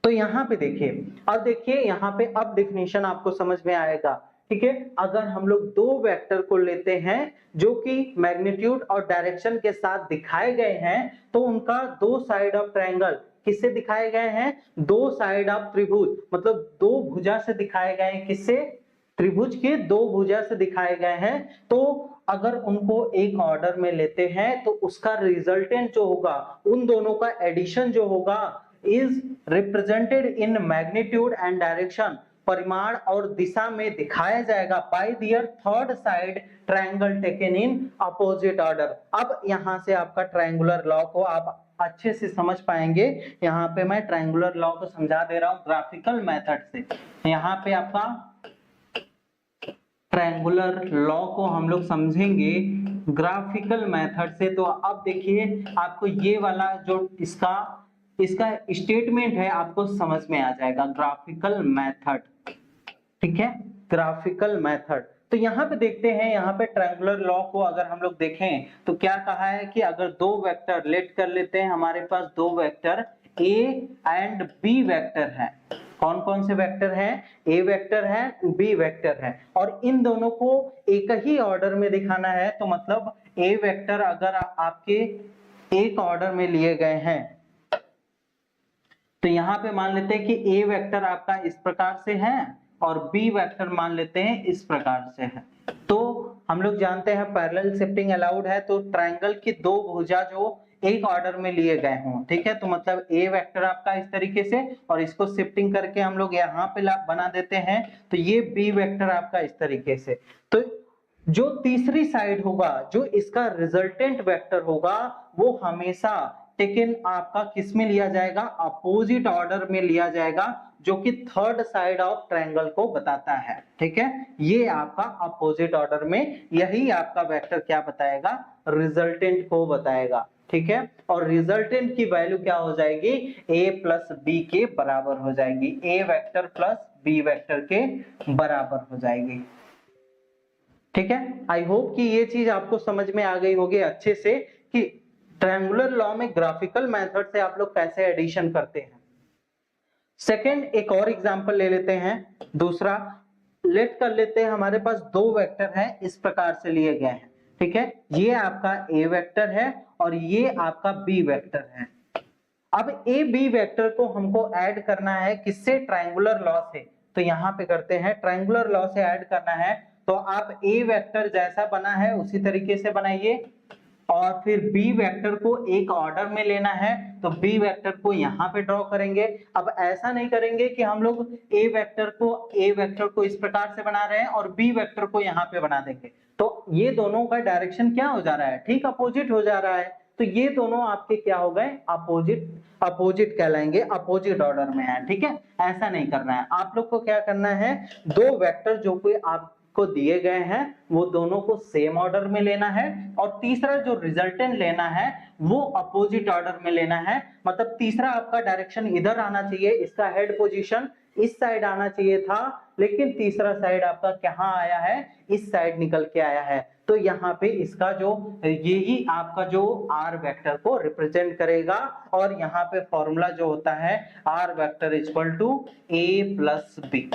A: तो यहाँ पे देखिए, अब देखिए यहाँ पे अब डिफिनेशन आपको समझ में आएगा। ठीक है, अगर हम लोग दो वेक्टर को लेते हैं जो कि मैग्नीट्यूड और डायरेक्शन के साथ दिखाए गए हैं, तो उनका दो साइड ऑफ ट्रायंगल किससे दिखाए गए हैं, दो साइड ऑफ त्रिभुज, मतलब दो भुजा से दिखाए गए हैं। किससे, त्रिभुज के दो भुजा से दिखाए गए हैं। तो अगर उनको एक ऑर्डर में लेते हैं तो उसका रिजल्टेंट जो होगा, उन दोनों का एडिशन जो होगा, is represented in magnitude and direction, परिमाण और दिशा में दिखाया जाएगा bye their third side triangle taken in opposite order. अब यहां से आपका ट्रायंगुलर लॉ को आप अच्छे से समझ पाएंगे। यहाँ पे मैं ट्रायंगुलर लॉ को समझा दे रहा हूं ग्राफिकल मेथड से। यहाँ पे आपका ट्रायंगुलर लॉ को हम लोग समझेंगे ग्राफिकल मेथड से। तो अब देखिए आपको ये वाला जो इसका स्टेटमेंट है आपको समझ में आ जाएगा, ग्राफिकल मेथड। ठीक है, ग्राफिकल मेथड। तो यहाँ पे देखते हैं, यहाँ पे ट्रायंगुलर लॉ को अगर हम लोग देखें तो क्या कहा है कि अगर दो वेक्टर लेट कर लेते हैं, हमारे पास दो vector A and B vector है। कौन कौन से वेक्टर हैं, ए वेक्टर है, बी वेक्टर है, और इन दोनों को एक ही ऑर्डर में दिखाना है। तो मतलब ए वेक्टर अगर आपके एक ऑर्डर में लिए गए हैं, तो यहाँ पे मान लेते हैं कि ए वेक्टर आपका इस प्रकार से है और बी वेक्टर मान लेते हैं इस प्रकार से है। तो हम लोग जानते हैं पैरेलल शिफ्टिंग अलाउड है, तो ट्रायंगल की दो भुजा जो एक ऑर्डर में लिए गए हों, ठीक है, तो मतलब ए वेक्टर आपका इस तरीके से और इसको शिफ्टिंग करके हम लोग यहाँ पे बना देते हैं, तो ये बी वेक्टर आपका इस तरीके से। तो जो तीसरी साइड होगा, जो इसका रिजल्टेंट वेक्टर होगा, वो हमेशा टेकन आपका किस में लिया जाएगा, अपोजिट ऑर्डर में लिया जाएगा, जो कि थर्ड साइड ऑफ ट्रायंगल को बताता है। ठीक है, ये आपका अपोजिट ऑर्डर में, यही आपका वेक्टर क्या बताएगा, रिजल्टेंट को बताएगा। ठीक है, और रिजल्टेंट की वैल्यू क्या हो जाएगी, ए प्लस बी के बराबर हो जाएगी, ए वेक्टर प्लस बी वेक्टर के बराबर हो जाएगी। ठीक है, आई होप कि ये चीज आपको समझ में आ गई होगी अच्छे से कि ट्रायंगुलर लॉ में ग्राफिकल मेथड से आप लोग कैसे एडिशन करते हैं। सेकंड, एक और एग्जांपल ले लेते हैं, दूसरा लेट कर लेते हैं, हमारे पास दो वेक्टर हैं इस प्रकार से लिए गए हैं। ठीक है, ये आपका ए वेक्टर है और ये आपका बी वेक्टर है। अब ए बी वेक्टर को हमको ऐड करना है किससे, ट्रायंगुलर लॉ से। तो यहाँ पे करते हैं, ट्रायंगुलर लॉ से ऐड करना है, तो आप ए वेक्टर जैसा बना है उसी तरीके से बनाइए, और फिर बी वेक्टर को एक ऑर्डर में लेना है, तो बी वेक्टर को यहाँ पे ड्रॉ करेंगे। अब ऐसा नहीं करेंगे कि हम लोग ए वेक्टर को इस प्रकार से बना रहे हैं और बी वेक्टर को यहाँ पे बना देंगे, तो ये दोनों का डायरेक्शन क्या हो जा रहा है, ठीक अपोजिट हो जा रहा है। तो ये दोनों आपके क्या हो गए, अपोजिट कहलाएंगे, अपोजिट ऑर्डर में है। ठीक है, ऐसा नहीं करना है, आप लोग को क्या करना है, दो वेक्टर जो कोई आपको दिए गए हैं वो दोनों को सेम ऑर्डर में लेना है, और तीसरा जो रिजल्टेंट लेना है वो अपोजिट ऑर्डर में लेना है। मतलब तीसरा आपका डायरेक्शन इधर आना चाहिए, इसका हेड पोजीशन इस साइड आना चाहिए था, लेकिन तीसरा साइड आपका कहाँ आया है, इस साइड निकल के आया है। तो यहाँ पे इसका जो यही आपका जो आर वेक्टर को रिप्रेजेंट करेगा, और यहाँ पे फॉर्मूला जो होता है R vector equal to A plus B.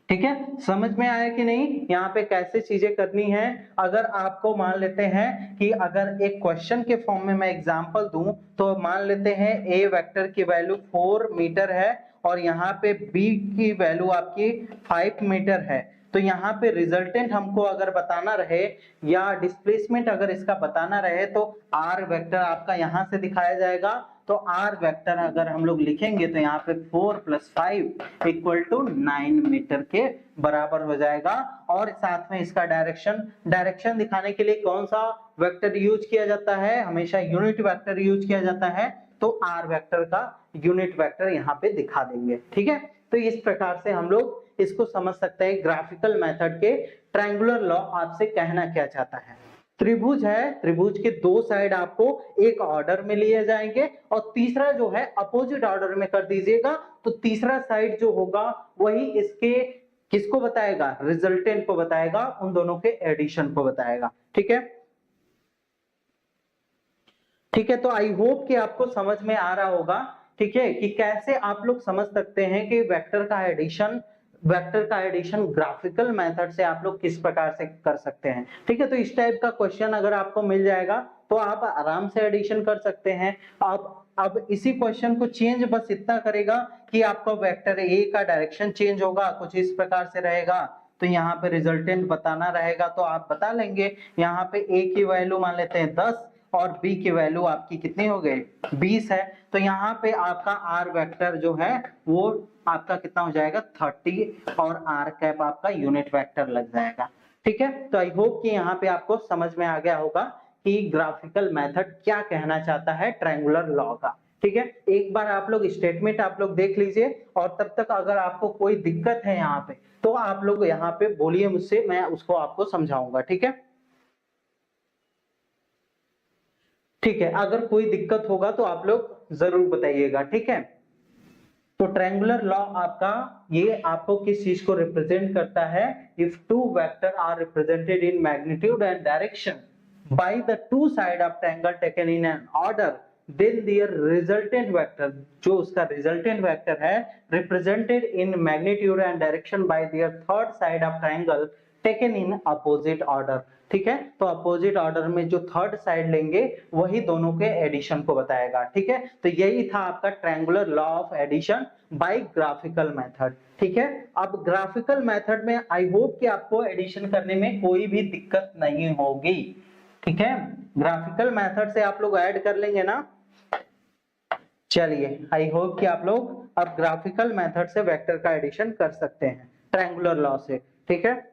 A: ठीक है, समझ में आया कि नहीं यहाँ पे कैसे चीजें करनी है। अगर आपको मान लेते हैं कि अगर एक क्वेश्चन के फॉर्म में मैं एग्जांपल दूं तो मान लेते हैं ए वेक्टर की वैल्यू 4 मीटर है और यहाँ पे बी की वैल्यू आपकी 5 मीटर है। तो यहाँ पे रिजल्टेंट हमको अगर बताना रहे या डिस्प्लेसमेंट अगर इसका बताना रहे तो आर वेक्टर आपका यहाँ से दिखाया जाएगा। तो आर वेक्टर अगर हम लोग लिखेंगे तो यहाँ पे 4 + 5 = 9 मीटर के बराबर हो जाएगा। और साथ में इसका डायरेक्शन दिखाने के लिए कौन सा वेक्टर यूज किया जाता है, हमेशा यूनिट वेक्टर यूज किया जाता है। तो आर वेक्टर का यूनिट वेक्टर यहाँ पे दिखा देंगे। ठीक है, तो इस प्रकार से हम लोग इसको समझ सकते हैं। ग्राफिकल मेथड के ट्रायंगुलर लॉ आपसे कहना क्या चाहता है। त्रिभुज है, त्रिभुज के दो साइड आपको एक ऑर्डर में लिए जाएंगे और तीसरा जो है अपोजिट ऑर्डर में कर दीजिएगा। तो तीसरा साइड जो होगा वही इसके किसको बताएगा, रिजल्टेंट को बताएगा, उन दोनों के एडिशन को बताएगा। ठीक है, ठीक है, तो आई होप कि आपको समझ में आ रहा होगा। ठीक है, कि कैसे आप लोग समझ सकते हैं कि वेक्टर का एडिशन ग्राफिकल मेथड से आप लोग किस प्रकार से कर सकते हैं। ठीक है, तो इस टाइप का क्वेश्चन अगर आपको मिल जाएगा तो आप आराम से एडिशन कर सकते हैं। अब इसी क्वेश्चन को चेंज बस इतना करेगा कि आपका वेक्टर ए का डायरेक्शन चेंज होगा, कुछ इस प्रकार से रहेगा। तो यहाँ पे रिजल्टेंट बताना रहेगा तो आप बता लेंगे। यहाँ पे ए की वैल्यू मान लेते हैं 10 और बी की वैल्यू आपकी कितनी हो गई, 20 है। तो यहाँ पे आपका आर वेक्टर जो है वो आपका कितना हो जाएगा, 30 और आर कैप आपका यूनिट वेक्टर लग जाएगा। ठीक है, तो आई होप कि यहाँ पे आपको समझ में आ गया होगा कि ग्राफिकल मेथड क्या कहना चाहता है ट्रायंगुलर लॉ का। ठीक है, एक बार आप लोग स्टेटमेंट आप लोग देख लीजिए और तब तक अगर आपको कोई दिक्कत है यहाँ पे तो आप लोग यहाँ पे बोलिए मुझसे, मैं उसको आपको समझाऊंगा। ठीक है, ठीक है, अगर कोई दिक्कत होगा तो आप लोग जरूर बताइएगा। ठीक है, तो ट्रायंगुलर लॉ आपका ये आपको किस चीज को रिप्रेजेंट करता है, if two vector are represented in magnitude and direction by the two side of triangle taken in an order, then their resultant vector, जो उसका रिजल्टेंट वेक्टर है, represented in magnitude and direction by their third side of triangle taken in opposite order. ठीक है, तो अपोजिट ऑर्डर में जो थर्ड साइड लेंगे वही दोनों के एडिशन को बताएगा। ठीक है, तो यही था आपका triangular law of addition by graphical method. ठीक है, अब ग्राफिकल मेथड में आई होप कि आपको एडिशन करने में कोई भी दिक्कत नहीं होगी। ठीक है, ग्राफिकल मेथड से आप लोग ऐड कर लेंगे ना। चलिए, आई होप कि आप लोग अब ग्राफिकल मेथड से वेक्टर का एडिशन कर सकते हैं ट्रायंगुलर लॉ से। ठीक है,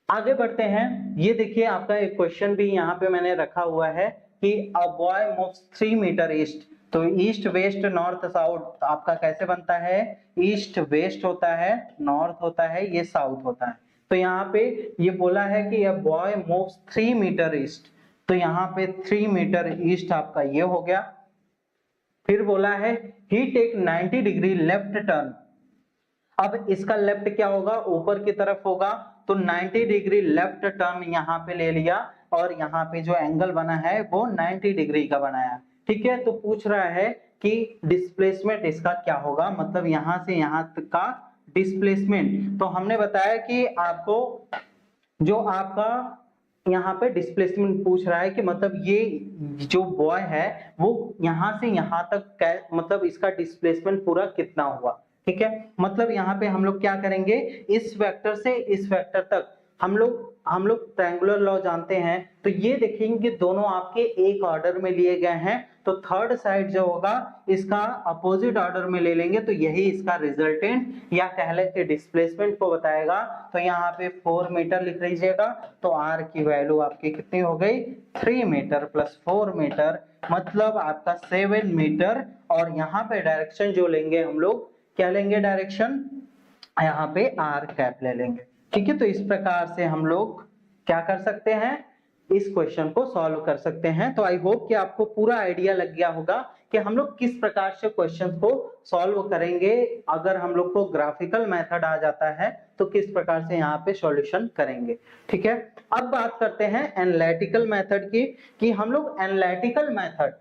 A: आगे बढ़ते हैं। ये देखिए आपका एक क्वेश्चन भी यहाँ पे मैंने रखा हुआ है कि a boy moves 3 meter east. तो ईस्ट वेस्ट नॉर्थ साउथ आपका कैसे बनता है, ईस्ट वेस्ट होता है, नॉर्थ होता है, ये साउथ होता है। तो यहाँ पे ये बोला है कि a boy moves 3 meter east. तो यहाँ पे 3 मीटर ईस्ट आपका ये हो गया। फिर बोला है ही टेक 90 डिग्री लेफ्ट टर्न। अब इसका लेफ्ट क्या होगा, ऊपर की तरफ होगा। तो 90 डिग्री लेफ्ट टर्न यहाँ पे ले लिया और यहाँ पे जो एंगल बना है वो 90 डिग्री का बनाया। ठीक है, तो पूछ रहा है कि डिस्प्लेसमेंट इसका क्या होगा, मतलब यहाँ से यहाँ तक का डिस्प्लेसमेंट। तो हमने बताया कि आपको जो आपका यहाँ पे डिस्प्लेसमेंट पूछ रहा है कि मतलब ये जो बॉय है वो यहाँ से यहाँ तक मतलब इसका डिस्प्लेसमेंट पूरा कितना हुआ। ठीक है, मतलब यहाँ पे हम लोग क्या करेंगे, इस वेक्टर से इस वेक्टर तक हम लोग ट्रायंगुलर लॉ जानते हैं। तो ये देखेंगे दोनों आपके एक ऑर्डर में लिए गए हैं। तो थर्ड साइड जो होगा इसका अपोजिट ऑर्डर में ले लेंगे तो यही इसका रिजल्टेंट या कह लें कि डिस्प्लेसमेंट को बताएगा। तो यहाँ पे 4 मीटर लिख लीजिएगा। तो आर की वैल्यू आपकी कितनी हो गई, 3 मीटर प्लस 4 मीटर, मतलब आपका 7 मीटर। और यहाँ पे डायरेक्शन जो लेंगे हम लोग क्या लेंगे, डायरेक्शन यहाँ पे आर कैप ले लेंगे। ठीक है, तो इस प्रकार से हम लोग क्या कर सकते हैं, इस क्वेश्चन को सॉल्व कर सकते हैं। तो आई होप कि आपको पूरा आइडिया लग गया होगा कि हम लोग किस प्रकार से क्वेश्चन को सॉल्व करेंगे। अगर हम लोग को ग्राफिकल मेथड आ जाता है तो किस प्रकार से यहाँ पे सॉल्यूशन करेंगे। ठीक है, अब बात करते हैं एनालिटिकल मेथड की, कि हम लोग analytical method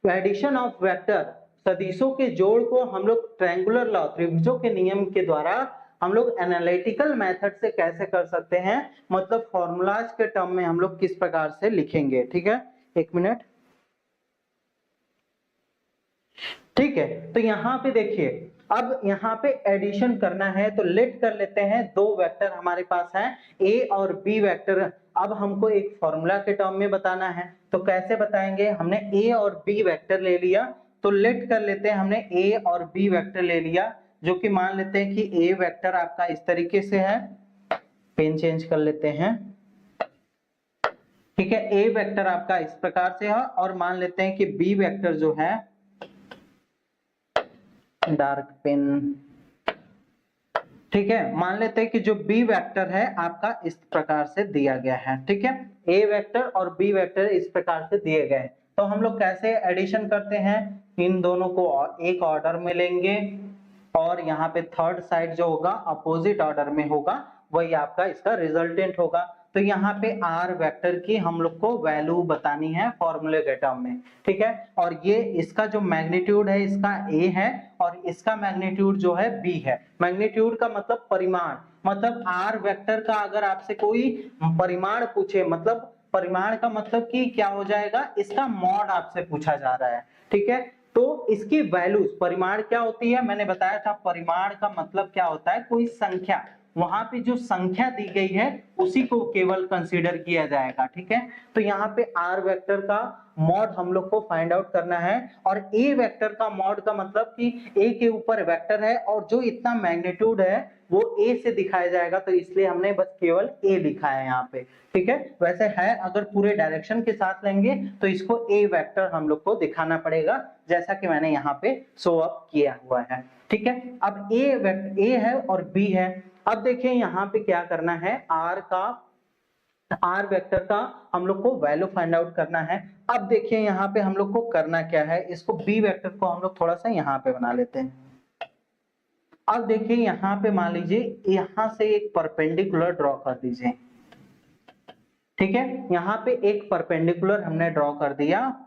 A: addition of vector सदिशों के जोड़ को हम लोग ट्रायंगुलर लॉ त्रिभुजों के नियम के द्वारा हम लोग एनालिटिकल मेथड से कैसे कर सकते हैं, मतलब फॉर्मूलाज के टर्म में हम लोग किस प्रकार से लिखेंगे। ठीक है, एक मिनट। ठीक है, तो यहाँ पे देखिए, अब यहाँ पे एडिशन करना है तो लेट कर लेते हैं, दो वेक्टर हमारे पास हैं ए और बी वेक्टर। अब हमको एक फॉर्मूला के टर्म में बताना है, तो कैसे बताएंगे, हमने ए और बी वेक्टर ले लिया, तो लेट कर लेते हैं, हमने ए और बी वेक्टर ले लिया, जो कि मान लेते हैं कि ए वेक्टर आपका इस तरीके से है, पेन चेंज कर लेते हैं। ठीक है, ए वेक्टर आपका इस प्रकार से है, और मान लेते हैं कि बी वेक्टर जो है, डार्क पेन, ठीक है, मान लेते हैं कि जो बी वेक्टर है आपका इस प्रकार से दिया गया है। ठीक है, ए वेक्टर और बी वेक्टर इस प्रकार से दिए गए, तो हम लोग कैसे एडिशन करते हैं, इन दोनों को एक ऑर्डर में लेंगे, और यहाँ पे थर्ड साइड जो होगा अपोजिट ऑर्डर में होगा, वही आपका इसका रिजल्टेंट होगा। तो यहाँ पे आर वेक्टर की हम लोग को वैल्यू बतानी है फॉर्मूले के टर्म में। ठीक है, और ये इसका जो मैग्नीट्यूड है इसका ए है, और इसका मैग्नीट्यूड जो है बी है। मैग्नीट्यूड का मतलब परिमाण, मतलब आर वेक्टर का अगर आपसे कोई परिमाण पूछे, मतलब परिमाण का मतलब कि क्या हो जाएगा, इसका मॉड आपसे पूछा जा रहा है। ठीक है, तो इसकी वैल्यूज, परिमाण क्या होती है, मैंने बताया था परिमाण का मतलब क्या होता है, कोई संख्या, वहां पे जो संख्या दी गई है उसी को केवल कंसीडर किया जाएगा। ठीक है, तो यहाँ पे आर वेक्टर का मॉड हम लोग को फाइंड आउट करना है, और ए वेक्टर का मॉड का मतलब कि ए के ऊपर वेक्टर है और जो इतना मैग्नीट्यूड है वो ए से दिखाया जाएगा, तो इसलिए हमने बस केवल ए लिखा है यहाँ पे। ठीक है, वैसे है अगर पूरे डायरेक्शन के साथ लेंगे तो इसको ए वेक्टर हम लोग को दिखाना पड़ेगा, जैसा कि मैंने यहाँ पे शो अप किया हुआ है। ठीक है, अब ए है और बी है। अब देखिए यहाँ पे क्या करना है, आर वेक्टर का हम लोग को वैल्यू फाइंड आउट करना है। अब देखिए यहाँ पे हम लोग को करना क्या है, इसको बी वेक्टर को हम लोग थोड़ा सा यहाँ पे बना लेते हैं। अब देखिए यहाँ पे मान लीजिए यहाँ से एक परपेंडिकुलर ड्रॉ कर दीजिए। ठीक है, यहाँ पे एक परपेंडिकुलर हमने ड्रॉ कर दिया।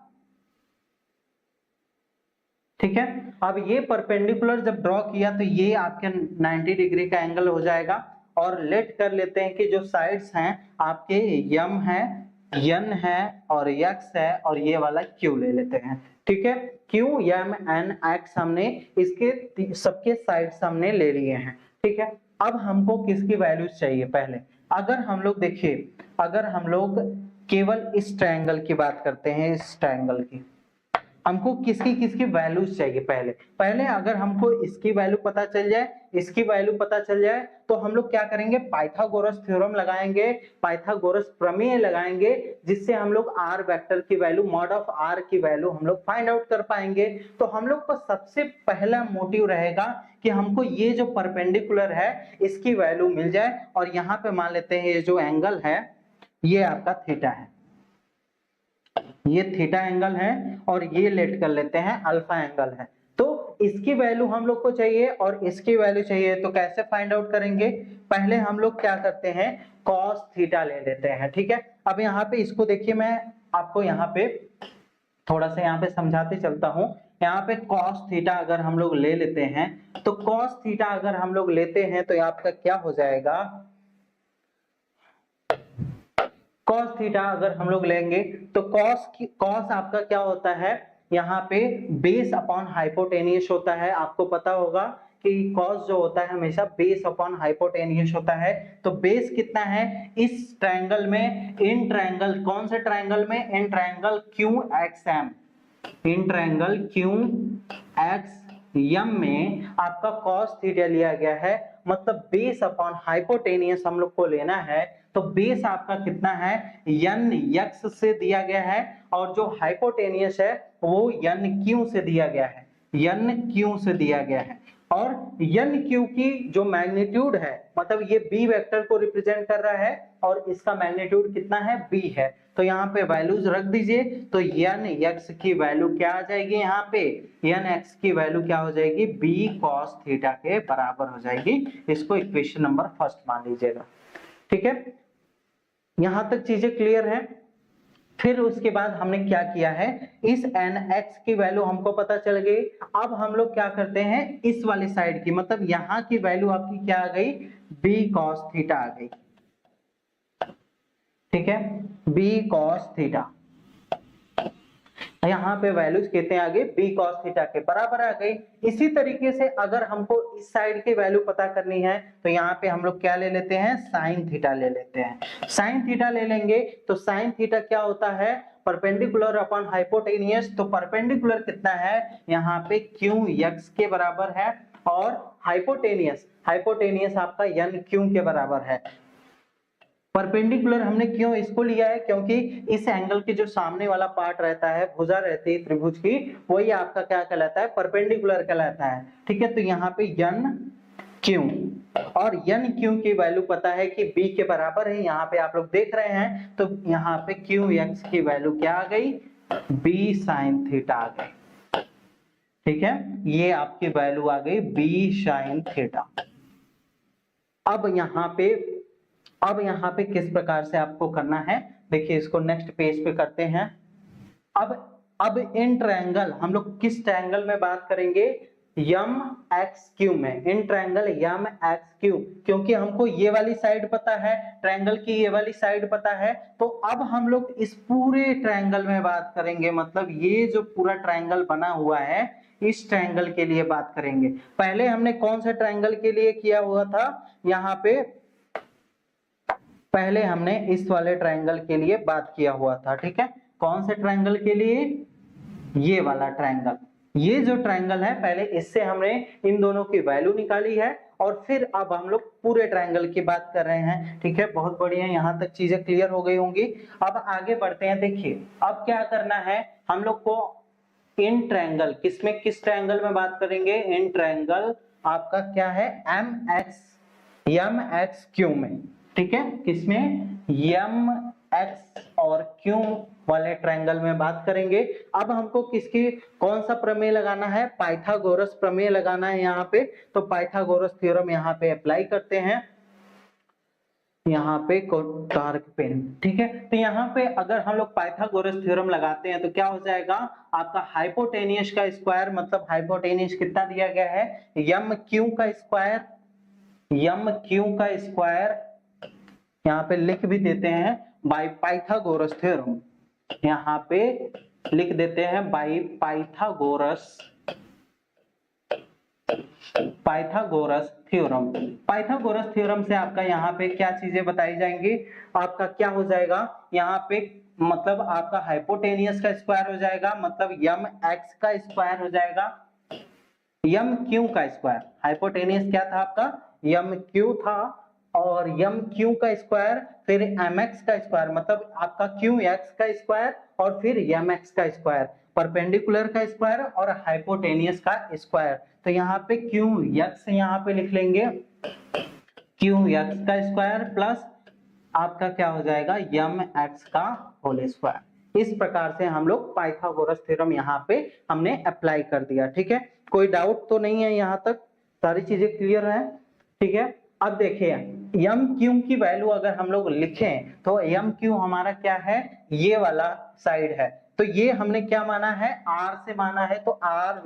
A: ठीक है, अब ये परपेंडिकुलर जब ड्रॉ किया तो ये आपके 90 डिग्री का एंगल हो जाएगा, और लेट कर लेते हैं कि जो साइड्स हैं आपके यम है, यन है और यक्स है, और ये वाला क्यू ले लेते हैं। ठीक है, क्यू यम एन एक्स हमने इसके सबके साइड्स हमने ले लिए हैं। ठीक है, अब हमको किसकी वैल्यूज चाहिए, पहले अगर हम लोग देखिए, अगर हम लोग केवल इस ट्रायंगल की बात करते हैं, इस ट्रायंगल की हमको किसकी किसकी वैल्यूज चाहिए, पहले अगर हमको इसकी वैल्यू पता चल जाए, इसकी वैल्यू पता चल जाए, तो हम लोग क्या करेंगे, पाइथागोरस थ्योरम लगाएंगे, पाइथागोरस प्रमेय लगाएंगे, जिससे हम लोग आर वेक्टर की वैल्यू, मॉड ऑफ आर की वैल्यू हम लोग फाइंड आउट कर पाएंगे। तो हम लोग का सबसे पहला मोटिव रहेगा कि हमको ये जो परपेंडिकुलर है इसकी वैल्यू मिल जाए, और यहाँ पे मान लेते हैं ये जो एंगल है ये आपका थीटा है, ये थीटा एंगल है, और ये लेट कर लेते हैं अल्फा एंगल है। तो इसकी वैल्यू हम लोग को चाहिए और इसकी वैल्यू चाहिए, तो कैसे फाइंड आउट करेंगे, पहले हम लोग क्या करते हैं, cos थीटा ले लेते हैं। ठीक है, अब यहाँ पे इसको देखिए, मैं आपको यहाँ पे थोड़ा सा यहाँ पे समझाते चलता हूँ। यहाँ पे cos थीटा अगर हम लोग ले लेते हैं, तो cos थीटा अगर हम लोग लेते हैं तो आपका क्या हो जाएगा, cos थीटा अगर हम लोग लेंगे तो cos आपका क्या होता है, यहाँ पे बेस अपॉन हाइपोटेनियस होता है। आपको पता होगा कि cos जो होता है हमेशा बेस अपॉन हाइपोटेनियस होता है। तो बेस कितना है इस ट्रायंगल में, इन ट्रायंगल, कौन से ट्रायंगल में, in triangle QXM, in triangle QXM में आपका cos थीटा लिया गया है, मतलब बेस अपॉन हाइपोटेनियस हम लोग को लेना है। तो बेस आपका कितना है, यन यक्स से दिया गया है, और जो हाइपोटेनियस है वो यन क्यू से दिया गया है, यन क्यू से दिया गया है। और यन क्यू की जो मैग्नीट्यूड है, मतलब ये बी वेक्टर को रिप्रेजेंट कर रहा है, और इसका मैग्नीट्यूड कितना है, बी है। तो यहाँ पे वैल्यूज रख दीजिए, तो यन एक्स की वैल्यू क्या आ जाएगी, यहाँ पे यन एक्स की वैल्यू क्या हो जाएगी, बी कॉस थीटा के बराबर हो जाएगी। इसको इक्वेशन नंबर फर्स्ट मान लीजिएगा। ठीक है, यहां तक चीजें क्लियर है। फिर उसके बाद हमने क्या किया है, इस nx की वैल्यू हमको पता चल गई। अब हम लोग क्या करते हैं, इस वाली साइड की मतलब यहाँ की वैल्यू आपकी क्या आ गई, b cos थीटा आ गई। ठीक है, b cos थीटा, यहाँ पे वैल्यूज कितने आ गए, b cos थीटा के बराबर आ गई। इसी तरीके से अगर हमको इस साइड की वैल्यू पता करनी है तो यहाँ पे हम लोग क्या ले लेते हैं, sin थीटा ले लेते हैं। sin थीटा ले लेंगे तो sin थीटा क्या होता है, परपेंडिकुलर अपॉन हाइपोटेनियस। तो परपेंडिकुलर कितना है, यहाँ पे qx के बराबर है, और हाइपोटेनियस, हाइपोटेनियस आपका n q के बराबर है। परपेंडिकुलर हमने क्यों इसको लिया है, क्योंकि इस एंगल के जो सामने वाला पार्ट रहता है, भुजा रहती है त्रिभुज की, वही आपका क्या कहलाता है, परपेंडिकुलर कहलाता है। ठीक है, तो यहाँ पे n q, और n q की वैल्यू पता है कि b के बराबर है, यहाँ पे आप लोग देख रहे हैं। तो यहाँ पे qx की वैल्यू क्या आ गई, b sin थीटा आ गई। ठीक है, ये आपकी वैल्यू आ गई b sin थीटा। अब यहाँ पे किस प्रकार से आपको करना है, देखिए इसको नेक्स्ट पेज पे करते हैं। अब इन ट्रायंगल हम लोग किस ट्रायंगल में बात करेंगे, यम एक्स क्यू में, in triangle M X Q, क्योंकि हमको ये वाली साइड पता है, ट्रायंगल की ये वाली साइड पता है। तो अब हम लोग इस पूरे ट्रायंगल में बात करेंगे, मतलब ये जो पूरा ट्रायंगल बना हुआ है इस ट्रायंगल के लिए बात करेंगे। पहले हमने कौन से ट्रायंगल के लिए किया हुआ था, यहाँ पे पहले हमने इस वाले ट्रायंगल के लिए बात किया हुआ था। ठीक है, कौन से ट्रायंगल के लिए, ये वाला ट्रायंगल। ये जो ट्रायंगल है पहले इससे हमने इन दोनों की वैल्यू निकाली है, और फिर अब हम लोग पूरे ट्रायंगल की बात कर रहे हैं। ठीक है, बहुत बढ़िया, यहाँ तक चीजें क्लियर हो गई होंगी। अब आगे बढ़ते हैं। देखिए अब क्या करना है हम लोग को, इन ट्रायंगल किसमें, किस ट्रायंगल में बात करेंगे, इन ट्रायंगल आपका क्या है, एम एक्स क्यू में। ठीक है, किसमें, यम एक्स और क्यू वाले ट्रायंगल में बात करेंगे। अब हमको किसकी, कौन सा प्रमेय लगाना है, पाइथागोरस प्रमेय लगाना है यहाँ पे। तो पाइथागोरस थ्योरम यहाँ पे अप्लाई करते हैं, यहाँ पे डार्क पेन। ठीक है, तो यहाँ पे अगर हम लोग पाइथागोरस थ्योरम लगाते हैं तो क्या हो जाएगा, आपका हाइपोटेनियस का स्क्वायर, मतलब हाइपोटेनियस कितना दिया गया है, यम क्यू का स्क्वायर, यम क्यू का स्क्वायर यहाँ पे लिख भी देते हैं बाय पाइथागोरस थ्योरम, यहाँ पे लिख देते हैं by Pythagoras theorem. Pythagoras theorem से आपका यहाँ पे क्या चीजें बताई जाएंगी, आपका क्या हो जाएगा, यहाँ पे मतलब आपका हाइपोटेनियस का स्क्वायर हो जाएगा, मतलब यम एक्स का स्क्वायर हो जाएगा, यम क्यू का स्क्वायर, हाइपोटेनियस क्या था आपका, यम क्यू था, और यम क्यू का स्क्वायर, फिर एम एक्स का स्क्वायर, मतलब आपका क्यू एक्स का स्क्वायर, और फिर यम एक्स का स्क्वायर, परपेंडिकुलर का स्क्वायर और हाइपोटेनियस का स्क्वायर। तो यहाँ पे क्यू एक्स यहाँ पे लिख लेंगे, क्यू एक्स का स्क्वायर प्लस आपका क्या हो जाएगा, यम एक्स का होल स्क्वायर। इस प्रकार से हम लोग पाइथागोरस थ्योरम यहाँ पे हमने अप्लाई कर दिया। ठीक है, कोई डाउट तो नहीं है, यहाँ तक सारी चीजें क्लियर है। ठीक है, अब देखिए यम क्यू की वैल्यू अगर हम लोग लिखें तो यम क्यू हमारा क्या है, ये वाला साइड है, तो ये हमने क्या माना है, आर से माना है, तो आर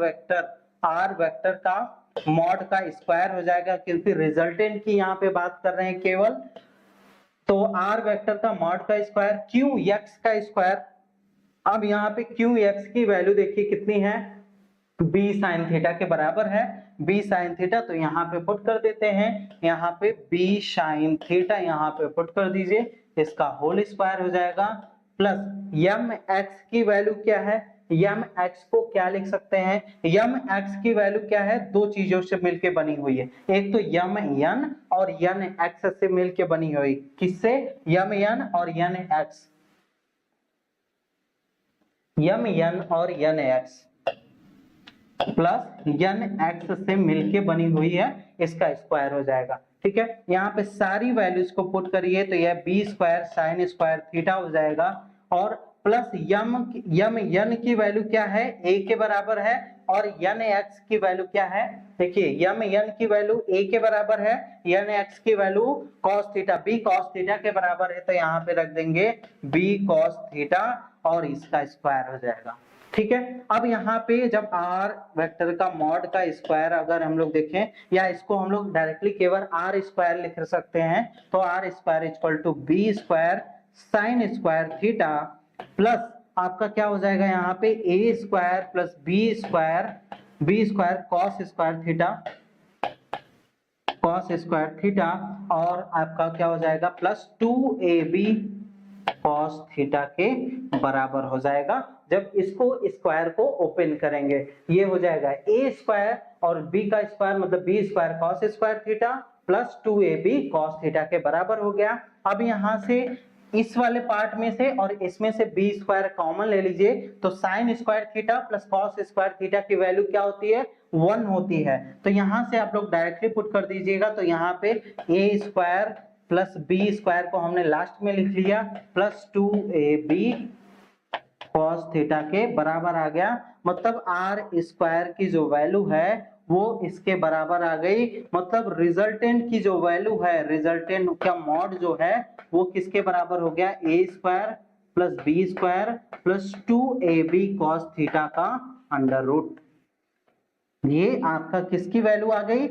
A: वेक्टर का मॉड का स्क्वायर हो जाएगा, क्योंकि रिजल्टेंट की यहाँ पे बात कर रहे हैं केवल। तो आर वेक्टर का मॉड का स्क्वायर, क्यू एक्स का स्क्वायर। अब यहाँ पे क्यू एक्स की वैल्यू देखिए कितनी है, b sin थीटा के बराबर है, b sin थीटा, तो यहाँ पे पुट कर देते हैं, यहाँ पे b sin थीटा यहाँ पे पुट कर दीजिए, इसका होल स्क्वायर हो जाएगा, प्लस यम एक्स की वैल्यू क्या है, यम एक्स को क्या लिख सकते हैं, यम एक्स की वैल्यू क्या है, दो चीजों से मिलके बनी हुई है, एक तो यम एन और यन एक्स से मिलके बनी हुई, किससे, यम एन और यन एक्स, यम एन और यन एक्स प्लस यन एक्स से मिलके बनी हुई है, इसका स्क्वायर हो जाएगा। ठीक है, यहाँ पे सारी वैल्यूज को पुट करिए तो यह B square sine square theta हो जाएगा, और प्लस यम यन की वैल्यू क्या है, ए के बराबर है, और यन एक्स की वैल्यू क्या है, देखिए यन की वैल्यू a के बराबर है, यन एक्स की value cos theta b cos theta के बराबर है, तो यहाँ पे रख देंगे b cos थीटा और इसका स्क्वायर हो जाएगा। ठीक है, अब यहाँ पे जब r वेक्टर का मॉड का स्क्वायर अगर हम लोग देखें, या इसको हम लोग डायरेक्टली केवल r स्क्वायर लिख सकते हैं, तो r square equal to b square sine square theta plus आपका क्या हो जाएगा यहाँ पे a square plus b square cos square theta और आपका क्या हो जाएगा प्लस 2ab cos थीटा के बराबर हो जाएगा। जब इसको स्क्वायर को ओपन करेंगे ये हो जाएगा a स्क्वायर और b का स्क्वायर मतलब b square cos square theta plus 2ab cos theta के बराबर हो गया। अब यहां से इस वाले पार्ट में से और इसमें से b स्क्वायर कॉमन ले लीजिए, तो sign square theta plus cos square theta की वैल्यू क्या होती है 1 होती है, तो यहां से आप लोग डायरेक्टली पुट कर दीजिएगा, तो यहाँ पे a square plus b square को हमने लास्ट में लिख लिया प्लस 2ab cos थीटा के बराबर आ गया, मतलब r स्क्वायर की जो वैल्यू है वो इसके बराबर आ गई, मतलब रिजल्टेंट की जो वैल्यू है, रिजल्टेंट का मॉड जो है वो किसके बराबर हो गया a square plus b square plus 2ab cos theta का अंडर रूट। ये आपका किसकी वैल्यू आ गई,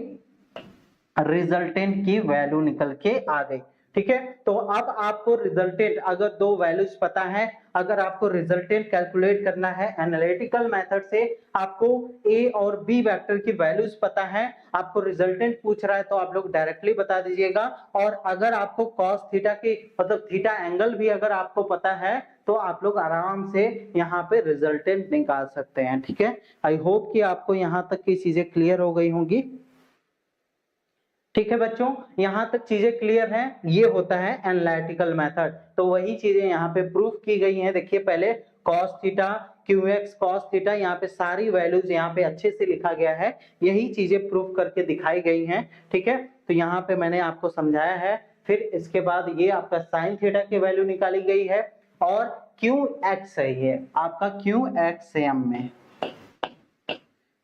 A: रिजल्टेंट की वैल्यू निकल के आ गई। ठीक है, तो अब आपको रिजल्टेंट अगर दो वैल्यूज पता है, अगर आपको रिजल्टेंट कैलकुलेट करना है एनालिटिकल मेथड से, आपको a और b वेक्टर की वैल्यूज पता है, आपको रिजल्टेंट पूछ रहा है तो आप लोग डायरेक्टली बता दीजिएगा, और अगर आपको cos थीटा की मतलब थीटा एंगल भी अगर आपको पता है तो आप लोग आराम से यहाँ पे रिजल्टेंट निकाल सकते हैं। ठीक है, आई होप कि आपको यहाँ तक की चीजें क्लियर हो गई होंगी। ठीक है बच्चों, यहां तक चीजें क्लियर हैं, ये होता है एनालिटिकल मेथड, तो वही चीजें यहाँ पे प्रूफ की गई हैं। देखिए पहले cos theta qx cos theta, यहाँ पे सारी वैल्यूज यहाँ पे अच्छे से लिखा गया है, यही चीजें प्रूफ करके दिखाई गई हैं। ठीक है, तो यहाँ पे मैंने आपको समझाया है। फिर इसके बाद ये आपका साइन थीटा की वैल्यू निकाली गई है, और qx है ये आपका qx m में,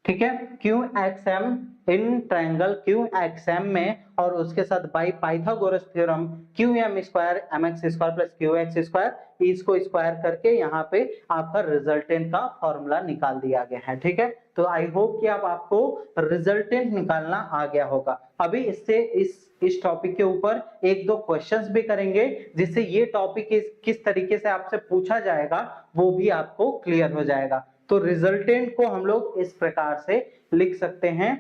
A: ठीक है, QXM इन ट्रायंगल QXM में, और उसके साथ by Pythagoras theorem QM square MX square plus QX square, इसको स्क्वायर करके यहाँ पे आपका रिजल्टेंट का फॉर्मूला निकाल दिया गया है। ठीक है, तो आई होप कि अब आपको रिजल्टेंट निकालना आ गया होगा। अभी इससे इस टॉपिक के ऊपर एक दो क्वेश्चंस भी करेंगे, जिससे ये टॉपिक किस तरीके से आपसे पूछा जाएगा वो भी आपको क्लियर हो जाएगा। तो रिजल्टेंट को हम लोग इस प्रकार से लिख सकते हैं,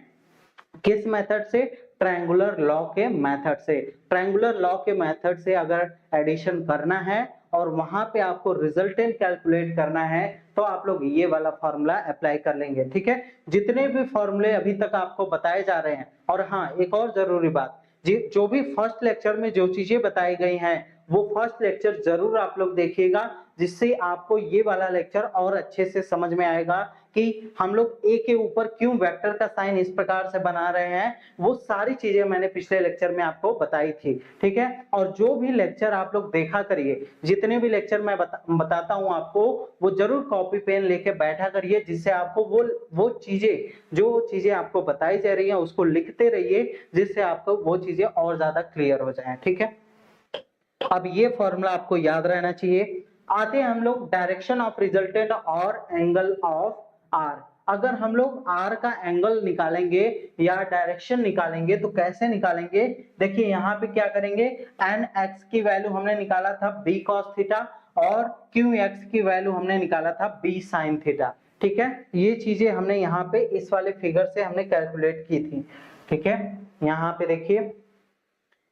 A: किस मेथड से, ट्रायंगुलर लॉ के मेथड से। ट्रायंगुलर लॉ के मेथड से अगर एडिशन करना है और वहां पे आपको रिजल्टेंट कैलकुलेट करना है, तो आप लोग ये वाला फॉर्मूला अप्लाई कर लेंगे। ठीक है, जितने भी फॉर्मूले अभी तक आपको बताए जा रहे हैं, और हाँ एक और जरूरी बात, जो भी फर्स्ट लेक्चर में जो चीजें बताई गई हैं वो फर्स्ट लेक्चर जरूर आप लोग देखिएगा, जिससे आपको ये वाला लेक्चर और अच्छे से समझ में आएगा कि हम लोग a के ऊपर क्यों वेक्टर का साइन इस प्रकार से बना रहे हैं। वो सारी चीजें मैंने पिछले लेक्चर में आपको बताई थी। ठीक है, और जो भी लेक्चर आप लोग देखा करिए, जितने भी लेक्चर मैं बताता हूं आपको, वो जरूर कॉपी पेन लेके बैठा करिए, जिससे आपको वो चीजें जो चीजें आपको बताई जा रही है उसको लिखते रहिए, जिससे आपको वो चीजें और ज्यादा क्लियर हो जाए। ठीक है, अब ये फॉर्मूला आपको याद रहना चाहिए। आते हैं हम लोग डायरेक्शन ऑफ रिजल्टेंट और एंगल ऑफ आर। अगर हम लोग आर का एंगल निकालेंगे या डायरेक्शन निकालेंगे तो कैसे निकालेंगे, देखिए यहाँ पे क्या करेंगे, एन एक्स की वैल्यू हमने निकाला था बी कॉस थीटा, और क्यू एक्स की वैल्यू हमने निकाला था बी साइन थीटा। ठीक है, ये चीजें हमने यहाँ पे इस वाले फिगर से हमने कैलकुलेट की थी। ठीक है, यहाँ पे देखिए,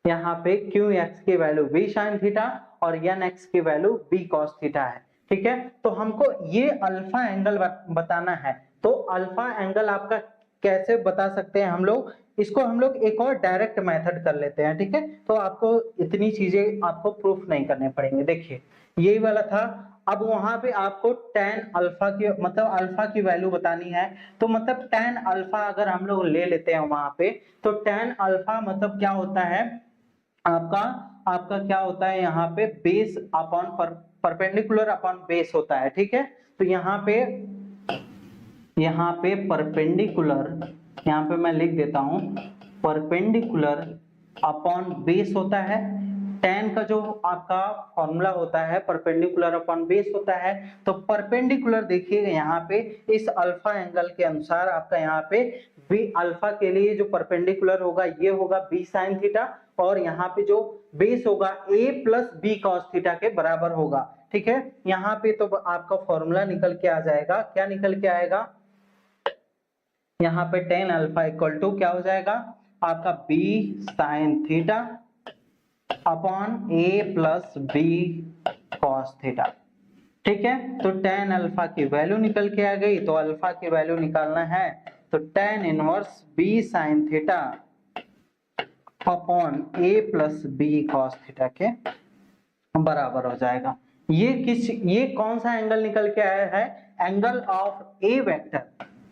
A: यहाँ पे QX की वैल्यू b sin थीटा और NX की वैल्यू b cos थीटा है। ठीक है, तो हमको ये अल्फा एंगल बताना है, तो अल्फा एंगल आपका कैसे बता सकते हैं हम लोग, इसको हम लोग एक और डायरेक्ट मेथड कर लेते हैं। ठीक है, तो आपको इतनी चीजें आपको प्रूफ नहीं करने पड़ेंगे। देखिए यही वाला था, अब वहां पे आपको tan अल्फा की मतलब अल्फा की वैल्यू बतानी है, तो मतलब tan अल्फा अगर हम लोग ले लेते हैं वहां पे, तो tan अल्फा मतलब क्या होता है, आपका क्या होता है यहाँ पे base upon perpendicular upon base होता है। ठीक है, तो यहाँ पे यहाँ पे परपेंडिकुलर, यहाँ पे मैं लिख देता हूं परपेंडिकुलर अपॉन बेस होता है। tan का जो आपका फॉर्मूला होता है परपेंडिकुलर अपॉन बेस होता है। तो परपेंडिकुलर देखिएगा यहाँ पे इस अल्फा एंगल के अनुसार आपका यहाँ पे बी अल्फा के लिए जो परपेंडिकुलर होगा ये होगा बी साइन थीटा, और यहाँ पे जो बेस होगा a plus B cos theta के बराबर होगा। ठीक है, यहाँ पे तो आपका फॉर्मूला निकल के आ जाएगा, क्या निकल के आएगा, यहाँ पे tan अल्फा इक्वल टू क्या हो जाएगा आपका b sine theta upon a plus B cos theta. ठीक है, तो tan अल्फा की वैल्यू निकल के आ गई, तो अल्फा की वैल्यू निकालना है तो tan inverse b sine theta upon a plus B cos theta के बराबर हो जाएगा। ये कौन सा एंगल निकल के आया है, एंगल ऑफ ए वेक्टर।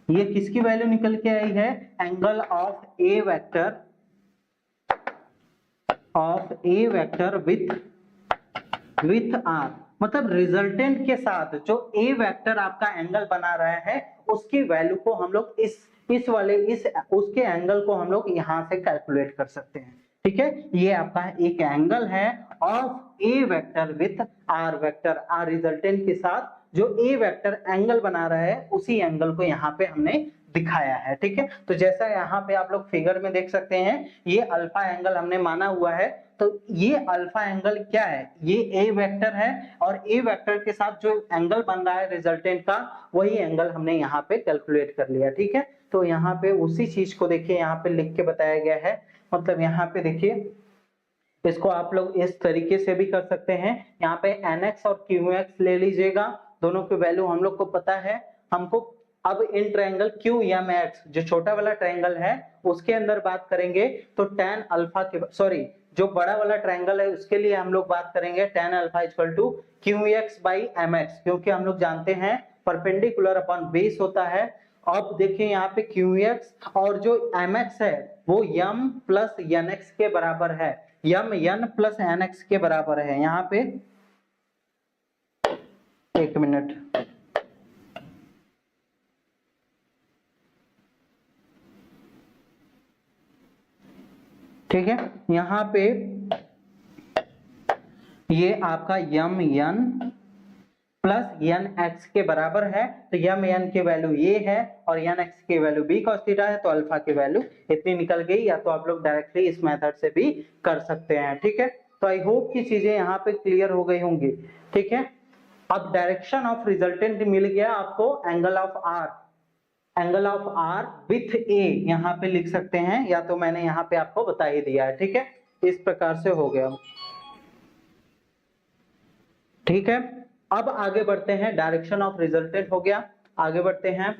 A: ये किसकी वैल्यू निकल के आई है, angle of A vector with R, मतलब रिजल्टेंट के साथ जो ए वेक्टर आपका एंगल बना रहा है उसकी वैल्यू को हम लोग उसके एंगल को हम लोग यहां से कैलकुलेट कर सकते हैं। ठीक है, ये आपका एक एंगल है of A vector with R vector, R resultant के साथ जो ए वेक्टर एंगल बना रहा है उसी एंगल को यहाँ पे हमने दिखाया है। ठीक है, तो जैसा यहाँ पे आप लोग फिगर में देख सकते हैं ये अल्फा एंगल हमने माना हुआ है, तो ये अल्फा एंगल क्या है, ये ए वेक्टर है और ए वेक्टर के साथ जो एंगल बन रहा है रिजल्टेंट का वही एंगल हमने यहाँ पे कैलकुलेट कर लिया। ठीक है, तो यहाँ पे उसी चीज को देखिए यहाँ पे लिख के बताया गया है, मतलब यहाँ पे देखिए इसको आप लोग इस तरीके से भी कर सकते हैं, यहाँ पे nx और qx ले लीजिएगा, दोनों की वैल्यू हम लोग को पता है। हमको अब इन ट्रायंगल QMX जो छोटा वाला ट्रायंगल है उसके अंदर बात करेंगे तो tan अल्फा के सॉरी जो बड़ा वाला ट्रायंगल है उसके लिए हम लोग बात करेंगे tan alpha equal to QX by MX, क्योंकि हम लोग जानते हैं परपेंडिकुलर अपॉन बेस होता है। अब देखिए यहाँ पे QX और जो MX है वो m प्लस NX के बराबर है, m n प्लस NX के बराबर है। यहाँ पे एक मिनट, ठीक है, यहाँ पे ये आपका m n plus N X के बराबर है, तो एम एन की वैल्यू ये है और एन एक्स की वैल्यू बी कॉस थीटा है, तो अल्फा की वैल्यू इतनी निकल गई, या तो आप लोग डायरेक्टली इस मेथड से भी कर सकते हैं। ठीक है, तो आई होप की चीजें यहाँ पे क्लियर हो गई होंगी। ठीक है, अब डायरेक्शन ऑफ रिजल्टेंट मिल गया आपको, एंगल ऑफ आर विथ ए यहाँ पे लिख सकते हैं, या तो मैंने यहाँ पे आपको बता ही दिया है। ठीक है, इस प्रकार से हो गया। ठीक है, अब आगे बढ़ते हैं, डायरेक्शन ऑफ रिजल्टेंट हो गया, आगे बढ़ते हैं।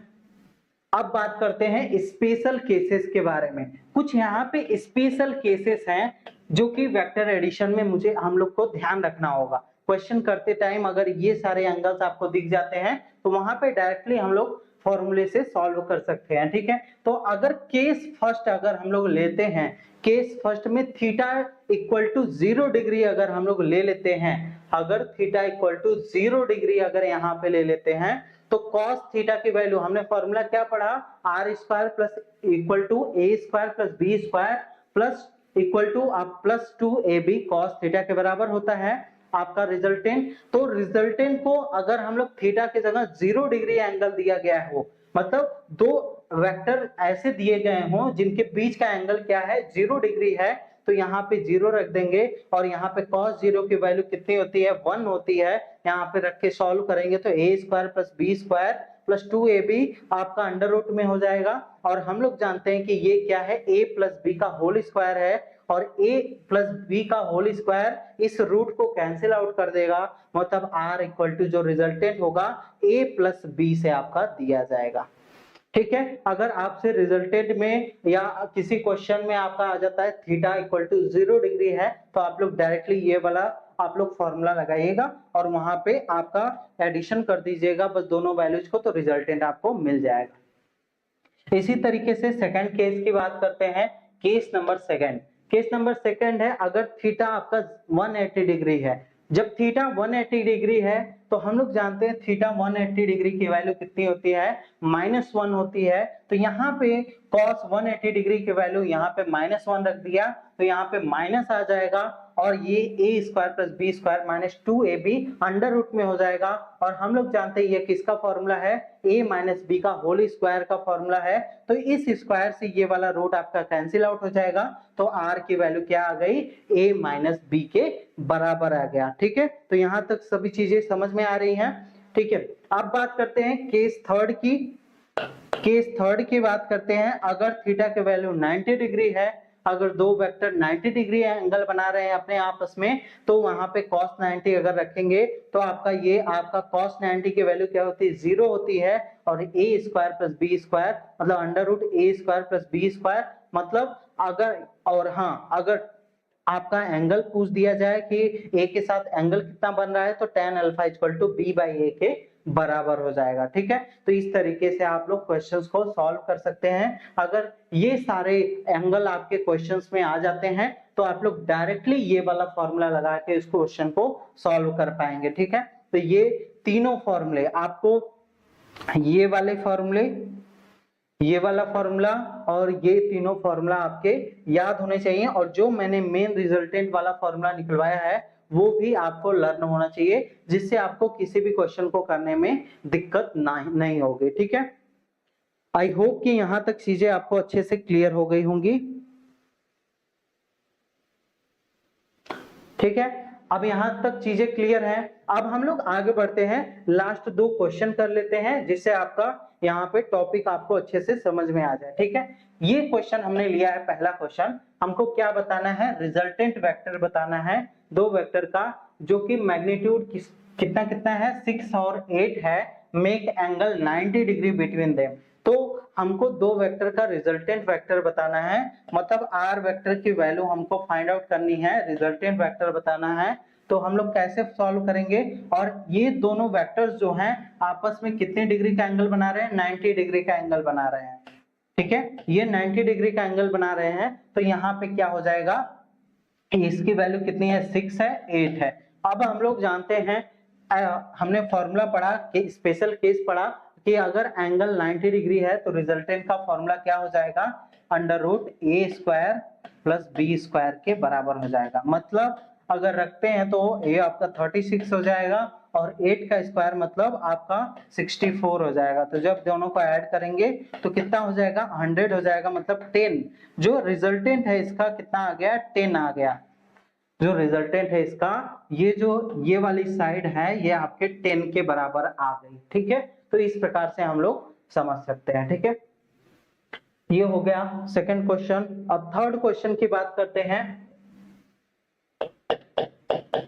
A: अब बात करते हैं स्पेशल केसेस के बारे में। कुछ यहाँ पे स्पेशल केसेस हैं जो कि वेक्टर एडिशन में मुझे हम लोग को ध्यान रखना होगा। क्वेश्चन करते टाइम अगर ये सारे एंगल्स आपको दिख जाते हैं तो वहां पे डायरेक्टली हम लोग फॉर्मूले से सॉल्व कर सकते हैं। ठीक है, तो अगर केस फर्स्ट अगर हम लोग लेते हैं, केस फर्स्ट में थीटा इक्वल टू 0 डिग्री अगर हम लोग ले लेते हैं, अगर थीटा इक्वल टू 0 डिग्री अगर यहाँ पे ले लेते हैं तो cos थीटा की वैल्यू हमने फॉर्मूला क्या पढ़ा, R square plus equal to A square plus B square plus equal to आप प्लस 2ab cos थीटा के बराबर होता है आपका रिजल्टेंट। तो रिजल्टेंट को अगर हम लोग थीटा की जगह 0 डिग्री एंगल दिया गया हो, मतलब दो वेक्टर ऐसे दिए गए हों जिनके बीच का एंगल क्या है 0 डिग्री है, तो यहाँ पे 0 रख देंगे और यहाँ पे cos 0 की वैल्यू कितनी होती है 1 होती है, यहाँ पे रख के सॉल्व करेंगे तो a square plus B square plus 2ab आपका अंडर रूट में हो जाएगा। और हम लोग जानते हैं कि ये क्या है a प्लस बी का होल स्क्वायर है, और a प्लस बी का होल स्क्वायर इस रूट को कैंसिल आउट कर देगा, मतलब r इक्वल टू जो रिजल्टेंट होगा a प्लस बी से आपका दिया जाएगा। ठीक है, अगर आपसे रिजल्टेंट में या किसी क्वेश्चन में आपका आ जाता है थीटा इक्वल टू 0 डिग्री है, तो आप लोग डायरेक्टली ये वाला आप लोग फॉर्मूला लगाइएगा और वहां पे आपका एडिशन कर दीजिएगा बस दोनों वैल्यूज को, तो रिजल्टेंट आपको मिल जाएगा। इसी तरीके से सेकंड केस की बात करते हैं, केस नंबर सेकंड है, अगर थीटा आपका 180 डिग्री है, जब थीटा 180 डिग्री है तो हम लोग जानते हैं थीटा 180 डिग्री की वैल्यू कितनी होती है, -1 होती है। तो यहाँ पे cos 180 डिग्री की वैल्यू यहाँ पे -1 रख दिया तो यहाँ पे माइनस आ जाएगा और ये a square plus B square minus 2ab under root में हो जाएगा। और हम लोग जानते हैं ये किसका फॉर्मूला है, a माइनस बी का होल स्क्वायर का फॉर्मूला है। तो इस स्क्वायर से ये वाला रूट आपका कैंसिल आउट हो जाएगा तो r की वैल्यू क्या आ गई, a माइनस बी के बराबर आ गया। ठीक है, तो यहां तक सभी चीजें समझ में आ रही हैं। ठीक है, अब बात करते हैं केस थर्ड की। केस थर्ड की बात करते हैं। अगर थीटा की वैल्यू 90 डिग्री है, अगर दो वेक्टर 90 डिग्री एंगल बना रहे हैं अपने आपस में, तो वहां पे cos 90 अगर रखेंगे तो आपका cos 90 की वैल्यू क्या होती है, 0 होती है। और a square plus B square मतलब under root a square plus B square मतलब अगर आपका एंगल पूछ दिया जाए कि a के साथ एंगल कितना बन रहा है तो tan alpha equal to b by a के बराबर हो जाएगा। ठीक है, तो इस तरीके से आप लोग क्वेश्चंस को सॉल्व कर सकते हैं। अगर ये सारे एंगल आपके क्वेश्चंस में आ जाते हैं तो आप लोग डायरेक्टली ये वाला फॉर्मूला लगा के इस क्वेश्चन को सॉल्व कर पाएंगे। ठीक है, तो ये तीनों फॉर्मूले आपको, ये वाला फॉर्मूला और ये तीनों फॉर्मूला आपके याद होने चाहिए। और जो मैंने मेन रिजल्टेंट वाला फॉर्मूला निकलवाया है वो भी आपको लर्न होना चाहिए, जिससे आपको किसी भी क्वेश्चन को करने में दिक्कत नहीं होगी। ठीक है, आई होप कि यहां तक चीजें आपको अच्छे से क्लियर हो गई होंगी। ठीक है, अब यहां तक चीजें क्लियर हैं। अब हम लोग आगे बढ़ते हैं, लास्ट दो क्वेश्चन कर लेते हैं जिससे आपका यहाँ पे टॉपिक आपको अच्छे से समझ में आ जाए। ठीक है, ये क्वेश्चन हमने लिया है। पहला क्वेश्चन हमको क्या बताना है, रिजल्टेंट वेक्टर बताना है दो वेक्टर का जो कि मैग्नीट्यूड कितना कितना है, 6 और 8 है। Make angle 90 degree between them. तो हमको दो वेक्टर का रिजल्टेंट वेक्टर बताना है, मतलब आर वेक्टर की वैल्यू हमको फाइंड आउट करनी है, रिजल्टेंट वेक्टर बताना है। तो हम लोग कैसे सॉल्व करेंगे, और ये दोनों वेक्टर्स जो हैं आपस में कितने डिग्री का एंगल बना रहे हैं, 90 डिग्री का एंगल बना रहे हैं। ठीक है, ये 90 डिग्री का एंगल बना रहे हैं। तो यहाँ पे क्या हो जाएगा, इसकी वैल्यू कितनी है, 6 है 8 है। अब हम लोग जानते हैं, हमने फॉर्मूला पढ़ा कि स्पेशल केस पढ़ा कि अगर एंगल 90 डिग्री है तो रिजल्टेंट का फॉर्मूला क्या हो जाएगा, under root a square plus B square के बराबर हो जाएगा। मतलब अगर रखते हैं तो a आपका 36 हो जाएगा और 8 का स्क्वायर मतलब आपका 64 हो जाएगा। तो जब दोनों को ऐड करेंगे तो कितना हो जाएगा, 100 हो जाएगा। मतलब 10 जो रिजल्टेंट है इसका कितना आ गया, 10 आ गया। जो रिजल्टेंट है इसका, ये वाली साइड है ये आपके 10 के बराबर आ गई। ठीक है, तो इस प्रकार से हम लोग समझ सकते हैं। ठीक है, ये हो गया सेकंड क्वेश्चन। अब थर्ड क्वेश्चन की बात करते हैं।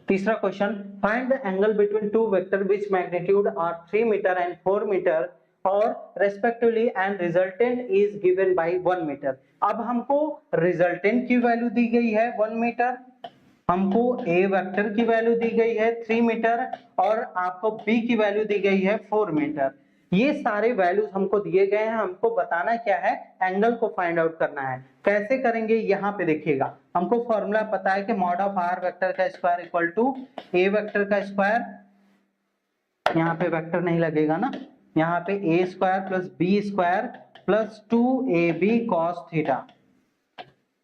A: तीसरा question, find the angle between two vector which magnitude are 3 metre and 4 metre और respectively and resultant is given by 1 metre. अब हमको रिजल्टेंट की वैल्यू दी गई है 1 मीटर, हमको a वेक्टर की वैल्यू दी गई है 3 मीटर और आपको b की वैल्यू दी गई है 4 मीटर। ये सारे वैल्यूज हमको दिए गए हैं, हमको बताना क्या है, एंगल को फाइंड आउट करना है। कैसे करेंगे, यहाँ पे देखिएगा, हमको फॉर्मूला पता है कि मॉड ऑफ आर वेक्टर का square equal to a vector का स्क्वायर, यहाँ पे वेक्टर नहीं लगेगा ना, यहाँ पे a square plus b square plus 2ab cos theta.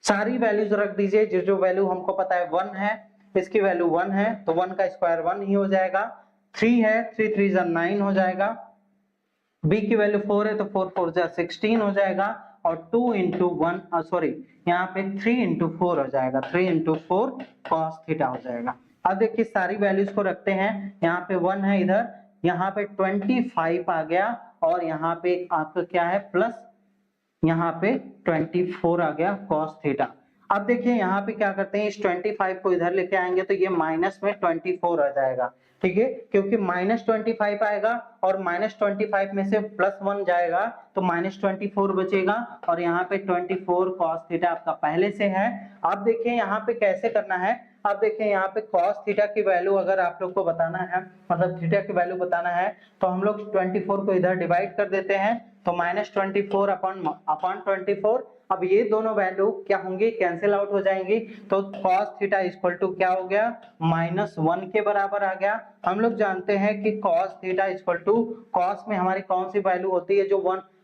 A: सारी वैल्यूज रख दीजिए, जो वैल्यू हमको पता है 1 है, इसकी वैल्यू 1 है तो 1 का स्क्वायर 1 ही हो जाएगा। 3 है, 3 3 जा 9 हो जाएगा। b की वैल्यू 4 है तो 4 4 जा 16 हो जाएगा और 2 into 1 सॉरी यहाँ पे 3 into 4 हो जाएगा, 3 into 4 cos थीटा हो जाएगा। अब देखिए सारी वैल्यूज को रखते हैं, यहाँ पे 1 है, इधर यहाँ पे 25 आ गया और यहाँ पे आपका क्या है प्लस, यहाँ पे 24 आ गया cos थीटा। अब देखिए यहाँ पे क्या करते हैं, इस 25 को इधर लेके आएंगे तो ये माइनस में 24 आ जाएगा। ठीक है, क्योंकि -25 आएगा और -25 में से +1 जाएगा तो -24 बचेगा और यहाँ पे 24 cos थीटा आपका पहले से है। अब देखिए यहाँ पे कैसे करना है, अब देखिए यहाँ पे cos थीटा की वैल्यू अगर आप लोग को बताना है, मतलब थीटा की वैल्यू बताना है, तो हम लोग 24 को इधर डिवाइड कर देते हैं, तो -24 अपॉन 24। अब ये दोनों वैल्यू क्या होंगी, कैंसिल आउट हो जाएंगी, तो cos थीटा इक्वल टू क्या हो गया, -1 के बराबर आ गया। हम लोग जानते हैं कि cos theta equal to, cos में हमारी कौन सी वैल्यू होती है, जो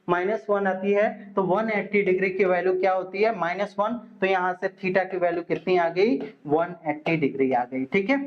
A: -1 आती है, तो 180 डिग्री की वैल्यू क्या होती है, -1, तो यहाँ से थीटा की वैल्यू कितनी आ गई, 180 डिग्री आ गई। ठीक है,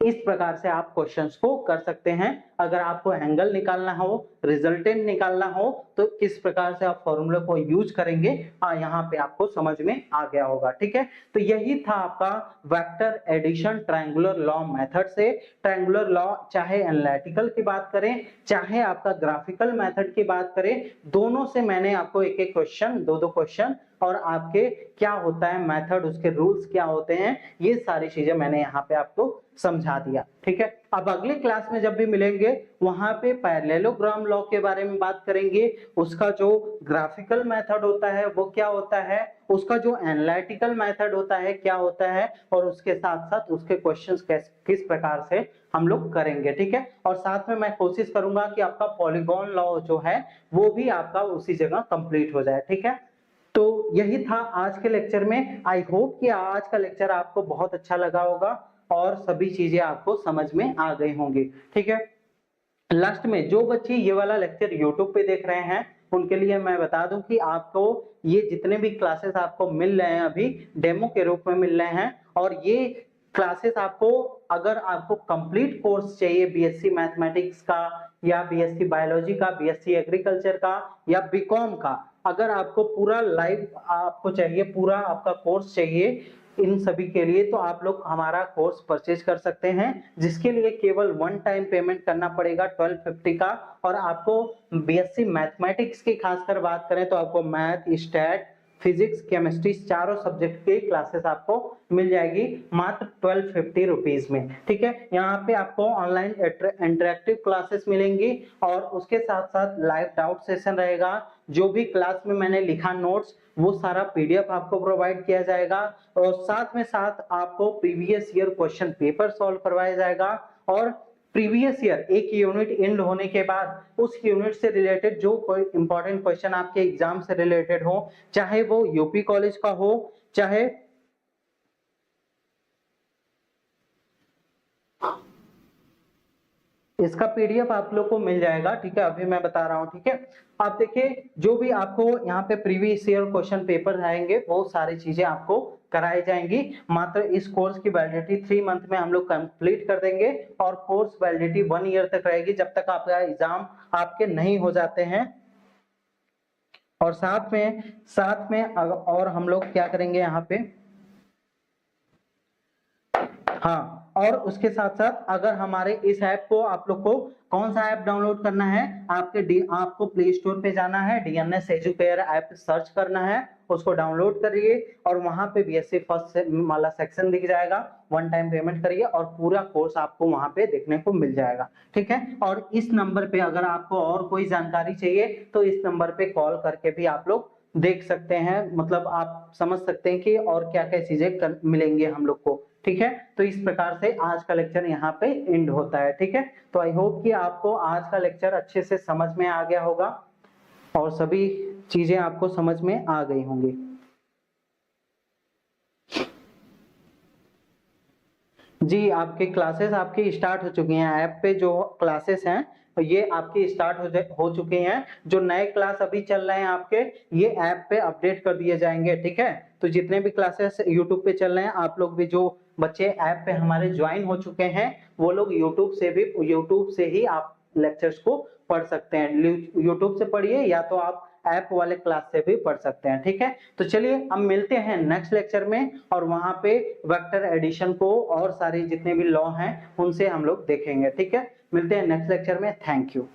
A: इस प्रकार से आप क्वेश्चंस को कर सकते हैं। अगर आपको एंगल निकालना हो, रिजल्टेंट निकालना हो, तो किस प्रकार से आप फॉर्मूले को यूज करेंगे, यहाँ पे आपको समझ में आ गया होगा। ठीक है, तो यही था आपका vector addition triangular law method से। ट्रायंगुलर लॉ चाहे एनालिटिकल की बात करें, चाहे आपका ग्राफिकल मेथड की बात करें, दोनों से मैंने आपको एक एक क्वेश्चन, दो क्वेश्चन, और आपके क्या होता है मेथड, उसके रूल्स क्या होते हैं, ये सारी चीजें मैंने यहाँ पे आपको समझा दिया। ठीक है, अब अगले क्लास में जब भी मिलेंगे, वहां पे पैरेललोग्राम लॉ के बारे में बात करेंगे, उसका जो ग्राफिकल मेथड होता है वो क्या होता है, उसका जो एनालिटिकल मेथड होता है क्या होता है, और उसके साथ साथ उसके क्वेश्चंस किस प्रकार से हम लोग करेंगे। ठीक है, और साथ में मैं कोशिश करूंगा कि आपका पॉलीगॉन लॉ जो है वो भी आपका उसी जगह कंप्लीट हो जाए। ठीक है, तो यही था आज के लेक्चर में। आई होप कि आज का लेक्चर आपको बहुत अच्छा लगा होगा और सभी चीजें आपको समझ में आ गई होंगी। ठीक है, लास्ट में जो बच्चे ये वाला लेक्चर YouTube पे देख रहे हैं, उनके लिए मैं बता दूं कि आपको ये जितने भी क्लासेस आपको मिल रहे हैं अभी डेमो के रूप में मिल रहे हैं, और ये क्लासेस आपको, अगर आपको कंप्लीट कोर्स चाहिए बीएससी मैथमेटिक्स का, या बीएससी बायोलॉजी का, बीएससी एग्रीकल्चर का, या बीकॉम का, अगर आपको पूरा लाइव आपको चाहिए, पूरा आपका कोर्स चाहिए इन सभी के लिए, तो आप लोग हमारा कोर्स परचेज कर सकते हैं, जिसके लिए केवल वन टाइम पेमेंट करना पड़ेगा 1250 का। और आपको बीएससी मैथमेटिक्स की खासकर बात करें तो आपको मैथ, स्टैट, फिजिक्स, केमिस्ट्री चारों सब्जेक्ट की क्लासेस आपको मिल जाएगी मात्र 1250 रुपीज में। ठीक है, यहाँ पे आपको ऑनलाइन इंटरेक्टिव क्लासेस मिलेंगी, और उसके साथ साथ लाइव डाउट सेशन रहेगा। जो भी क्लास में मैंने लिखा नोट्स, वो सारा पीडीएफ आपको प्रोवाइड किया जाएगा, और साथ में साथ आपको previous year question paper solve करवाया जाएगा। और प्रीवियस ईयर एक यूनिट एंड होने के बाद उस यूनिट से रिलेटेड जो कोई इंपॉर्टेंट क्वेश्चन आपके एग्जाम से रिलेटेड हो, चाहे वो यूपी कॉलेज का हो, चाहे इसका पीडीएफ आप लोग को मिल जाएगा। ठीक है, अभी मैं बता रहा हूं। ठीक है, आप देखिए जो भी आपको यहाँ पे प्रीवियस ईयर क्वेश्चन पेपर आएंगे, वो सारी चीजें आपको कराई जाएंगी। मात्र इस कोर्स की वैलिडिटी 3 मंथ में हम लोग कंप्लीट कर देंगे, और कोर्स वैलिडिटी 1 ईयर तक रहेगी, जब तक आपका एग्जाम आपके नहीं हो जाते हैं। और साथ में और हम लोग क्या करेंगे यहाँ पे, हाँ, और उसके साथ साथ अगर हमारे इस ऐप को, आप लोग को कौन सा ऐप डाउनलोड करना है, आपको प्ले स्टोर पे जाना है, डीएनएस एजुकेयर ऐप सर्च करना है, उसको डाउनलोड करिए, और वहां पे बीएससी फर्स्ट वाला सेक्शन दिख जाएगा, वन टाइम पेमेंट करिए और पूरा कोर्स आपको वहां पे देखने को मिल जाएगा। ठीक है, और इस नंबर पे अगर आपको और कोई जानकारी चाहिए तो इस नंबर पे कॉल करके भी आप लोग देख सकते हैं, मतलब आप समझ सकते हैं कि और क्या क्या चीजें मिलेंगे हम लोग को। ठीक है, तो इस प्रकार से आज का लेक्चर यहाँ पे एंड होता है। ठीक है, तो आई होप कि आपको आज का लेक्चर अच्छे से समझ में आ गया होगा और सभी चीजें आपको समझ में आ गई होंगी। जी, आपकी क्लासेस आपकी स्टार्ट हो चुकी हैं, ऐप पे जो क्लासेस हैं ये आपकी स्टार्ट हो चुकी हैं। जो नए क्लास अभी चल रहे हैं आपके, ये ऐप पे अपडेट कर दिए जाएंगे। ठीक है, तो जितने भी क्लासेस यूट्यूब पे चल रहे हैं, आप लोग भी जो बच्चे ऐप पे हमारे ज्वाइन हो चुके हैं, वो लोग यूट्यूब से ही आप लेक्चर्स को पढ़ सकते हैं। यूट्यूब से पढ़िए, या तो आप ऐप वाले क्लास से भी पढ़ सकते हैं। ठीक है, तो चलिए हम मिलते हैं नेक्स्ट लेक्चर में, और वहां पे वेक्टर एडिशन को और सारे जितने भी लॉ हैं उनसे हम लोग देखेंगे। ठीक है, मिलते हैं नेक्स्ट लेक्चर में। Thank you.